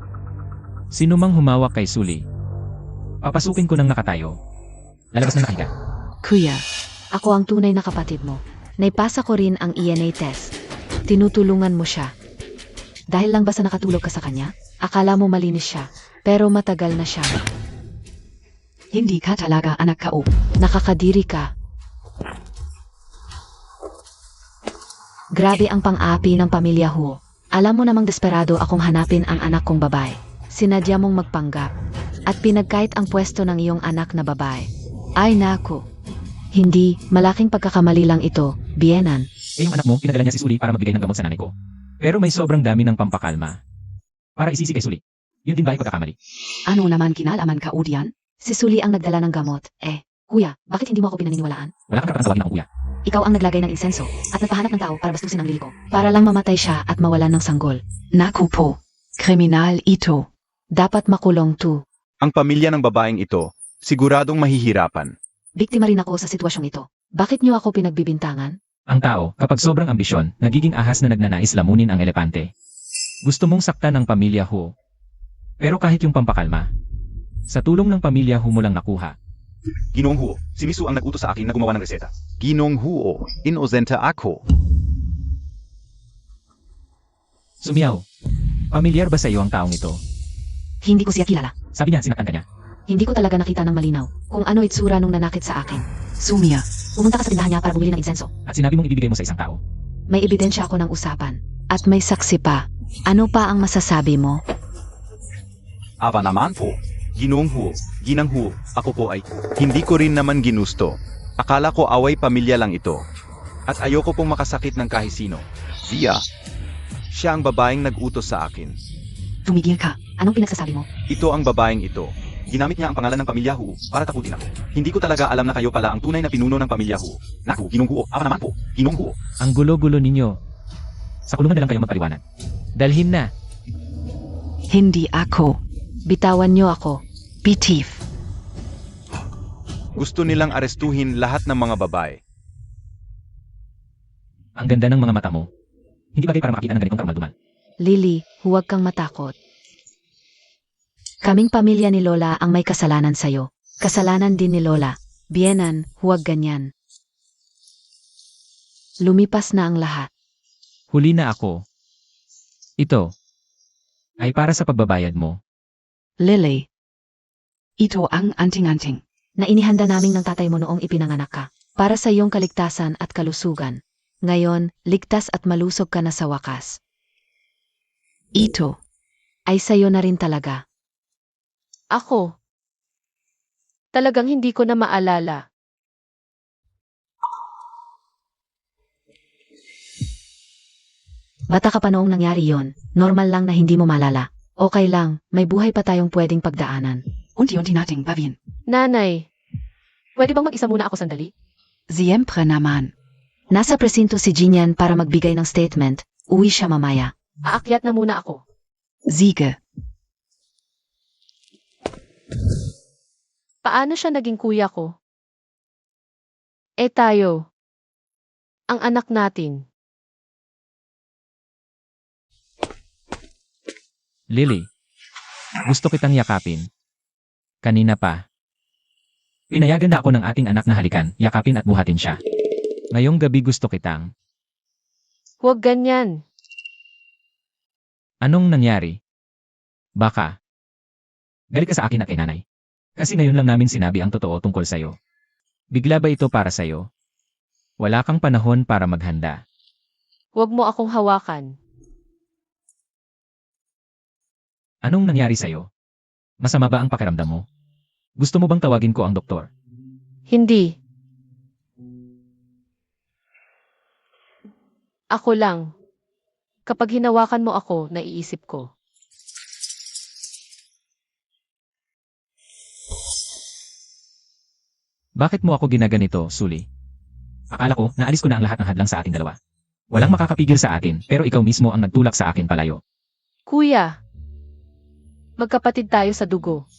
Speaker 3: sino mang humawak kay Suli, papasukin ko ng nakatayo. Lalabas na nakahiga.
Speaker 4: Kuya, ako ang tunay na kapatid mo. Naipasa ko rin ang ENA test. Tinutulungan mo siya. Dahil lang ba sa nakatulog ka sa kanya? Akala mo malinis siya, pero matagal na siya.
Speaker 5: Hindi ka talaga anak kao.
Speaker 4: Nakakadiri ka. Grabe ang pang-api ng pamilya Hu. Alam mo namang desperado akong hanapin ang anak kong babae. Sinadya mong magpanggap. At pinagkait ang pwesto ng iyong anak na babae. Ay nako. Hindi, malaking pagkakamali lang ito, Bienan.
Speaker 3: Eh yung anak mo, pinadala niya si Suli para magbigay ng gamot sa nanay ko. Pero may sobrang dami ng pampakalma. Para isisi kay Suli. Yun din ba yung pagkakamali?
Speaker 5: Ano naman kinalaman ka diyan?
Speaker 4: Si Suli ang nagdala ng gamot. Kuya, bakit hindi mo ako pinaniniwalaan?
Speaker 3: Wala kang karapatang tawagin ng kuya.
Speaker 4: Ikaw ang naglagay ng insenso at nagpahanap ng tao para bastusin ang lili ko. Para lang mamatay siya at mawalan ng sanggol.
Speaker 5: Naku po. Kriminal ito.
Speaker 4: Dapat makulong to.
Speaker 1: Ang pamilya ng babaeng ito, siguradong mahihirapan.
Speaker 4: Biktima rin ako sa sitwasyong ito. Bakit niyo ako pinagbibintangan?
Speaker 3: Ang tao, kapag sobrang ambisyon, nagiging ahas na nagnanais lamunin ang elepante. Gusto mong saktan ang pamilya Hu. Pero kahit yung pampakalma, sa tulong ng pamilya Hu mo lang nakuha.
Speaker 1: Ginoong Huo, si Misu ang nag-utos sa akin na gumawa ng reseta. Ginoong Huo, inozenta ako.
Speaker 3: Sumiyaw, pamilyar ba sa iyo ang taong ito?
Speaker 4: Hindi ko siya kilala.
Speaker 3: Sabi niya, sinaktan ka niya.
Speaker 4: Hindi ko talaga nakita ng malinaw kung ano itsura nung nanakit sa akin.
Speaker 5: Sumia.
Speaker 4: Pumunta ka sa tindahan niya para bumili ng insenso.
Speaker 3: At sinabi mong ibibigay mo sa isang tao.
Speaker 4: May ebidensya ako ng usapan. At may saksi pa. Ano pa ang masasabi mo?
Speaker 1: Aba naman po. Ginoong Huo, Ginang Huo, ako po ay, hindi ko rin naman ginusto. Akala ko away pamilya lang ito. At ayoko pong makasakit ng kahit sino. Siya ang babaeng nag-utos sa akin.
Speaker 5: Tumigil ka.
Speaker 4: Anong pinagsasabi mo?
Speaker 1: Ito ang babaeng ito. Ginamit niya ang pangalan ng pamilya Hu para takutin ako. Hindi ko talaga alam na kayo pala ang tunay na pinuno ng pamilya Hu. Naku, Ginong Huo, aba naman po. Ginong Huo.
Speaker 3: Ang gulo-gulo ninyo. Sa kulungan na lang kayo magpaliwanag. Dalhin na.
Speaker 5: Hindi ako.
Speaker 4: Bitawan niyo ako.
Speaker 5: Bitif.
Speaker 1: Gusto nilang arestuhin lahat ng mga babae.
Speaker 3: Ang ganda ng mga mata mo. Hindi bagay para makita ng ganitong karumalduman.
Speaker 4: Lily, huwag kang matakot. Kaming pamilya ni Lola ang may kasalanan sa'yo. Kasalanan din ni Lola. Bienan, huwag ganyan. Lumipas na ang lahat.
Speaker 3: Huli na ako. Ito ay para sa pagbabayad mo.
Speaker 5: Lily. Ito ang anting-anting.
Speaker 4: Na inihanda namin ng tatay mo noong ipinanganak ka. Para sa iyong kaligtasan at kalusugan. Ngayon, ligtas at malusog ka na sa wakas.
Speaker 5: Ito.
Speaker 4: Ay sa'yo na rin talaga.
Speaker 2: Ako. Talagang hindi ko na maalala.
Speaker 4: Bata ka pa noong nangyari yon. Normal lang na hindi mo malala. Okay lang, may buhay pa tayong pwedeng pagdaanan.
Speaker 5: Unti-unti nating bavin.
Speaker 2: Nanay, pwede bang mag-isa muna ako sandali?
Speaker 5: Siempre naman.
Speaker 4: Nasa presinto si Jinyan para magbigay ng statement. Uwi siya mamaya.
Speaker 2: Aakyat na muna ako.
Speaker 5: Siege.
Speaker 2: Paano siya naging kuya ko? Tayo. Ang anak natin.
Speaker 3: Lily, gusto kitang yakapin. Kanina pa. Pinayagan na ako ng ating anak na halikan, yakapin at buhatin siya. Ngayong gabi gusto kitang.
Speaker 2: Huwag ganyan.
Speaker 3: Anong nangyari? Baka. Galit ka sa akin at kay nanay. Kasi ngayon lang namin sinabi ang totoo tungkol sa'yo. Bigla ba ito para sa'yo? Wala kang panahon para maghanda.
Speaker 2: Huwag mo akong hawakan.
Speaker 3: Anong nangyari sa'yo? Masama ba ang pakiramdam mo? Gusto mo bang tawagin ko ang doktor?
Speaker 2: Hindi. Ako lang. Kapag hinawakan mo ako, naiisip ko.
Speaker 3: Bakit mo ako ginaganito, Suli? Akala ko, naalis ko na ang lahat ng hadlang sa ating dalawa. Walang makakapigil sa atin, pero ikaw mismo ang nagtulak sa akin palayo.
Speaker 2: Kuya, magkapatid tayo sa dugo.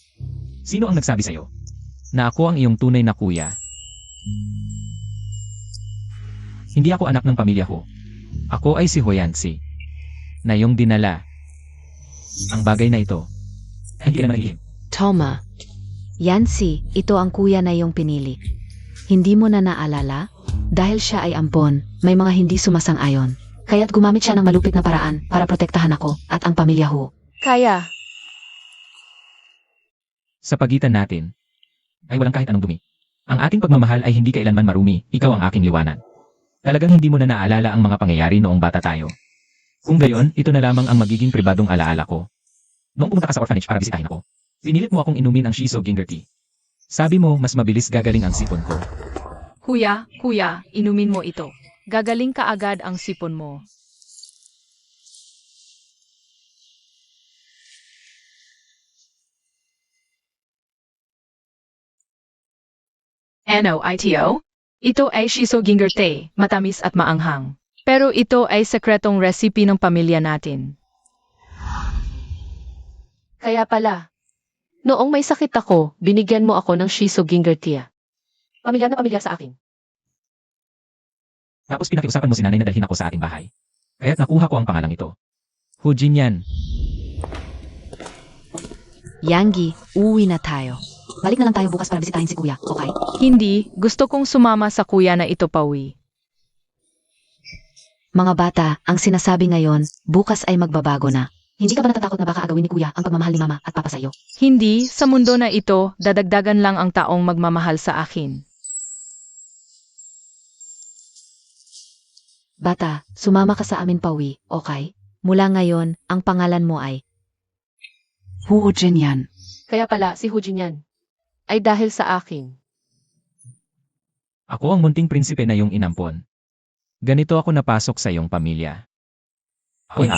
Speaker 3: Sino ang nagsabi sa'yo? Na ako ang iyong tunay na kuya. Hindi ako anak ng pamilya ko. Ako ay si Hoyansi. Na iyong dinala. Ang bagay na ito. Hindi ka na maghihim.
Speaker 4: Toma. Yancy, ito ang kuya na iyong pinili. Hindi mo na naalala? Dahil siya ay ampon, may mga hindi sumasang-ayon. Kaya't gumamit siya ng malupit na paraan para protektahan ako at ang pamilya ho.
Speaker 2: Kaya,
Speaker 3: Sa pagitan natin, ay walang kahit anong dumi. Ang ating pagmamahal ay hindi kailanman marumi, ikaw ang aking liwanag. Talagang hindi mo na naalala ang mga pangyayari noong bata tayo. Kung gayon, ito na lamang ang magiging pribadong alaala ko. Noong pumunta ka sa orphanage para bisitahin ako, pinilit mo akong inumin ang shiso ginger tea. Sabi mo, mas mabilis gagaling ang sipon ko.
Speaker 2: kuya, inumin mo ito. Gagaling ka agad ang sipon mo. Ito? Ito ay shiso ginger tea, matamis at maanghang. Pero ito ay sekretong recipe ng pamilya natin. Kaya pala, noong may sakit ako, binigyan mo ako ng shiso ginger tea. Pamilya na pamilya sa akin.
Speaker 3: Tapos pinakiusapan mo si nanay na dalhin ako sa ating bahay. Kaya't nakuha ko ang pangalang ito. Hujin yan.
Speaker 4: Yangi, uwi na tayo. Balik na lang tayo bukas para bisitahin si kuya, okay?
Speaker 2: Hindi, gusto kong sumama sa kuya na ito pawi.
Speaker 4: Mga bata, ang sinasabi ngayon, bukas ay magbabago na. Hindi ka ba natatakot na baka agawin ni kuya ang pagmamahal ni mama at papa sa'yo?
Speaker 2: Hindi, sa mundo na ito, dadagdagan lang ang taong magmamahal sa akin.
Speaker 4: Bata, sumama ka sa amin pawi, okay? Mula ngayon, ang pangalan mo ay
Speaker 5: Hu Jin Yan.
Speaker 2: Kaya pala, si Hujin yan. Ay dahil sa akin.
Speaker 3: Ako ang munting prinsipe na iyong inampon. Ganito ako napasok sa iyong pamilya. Hoy,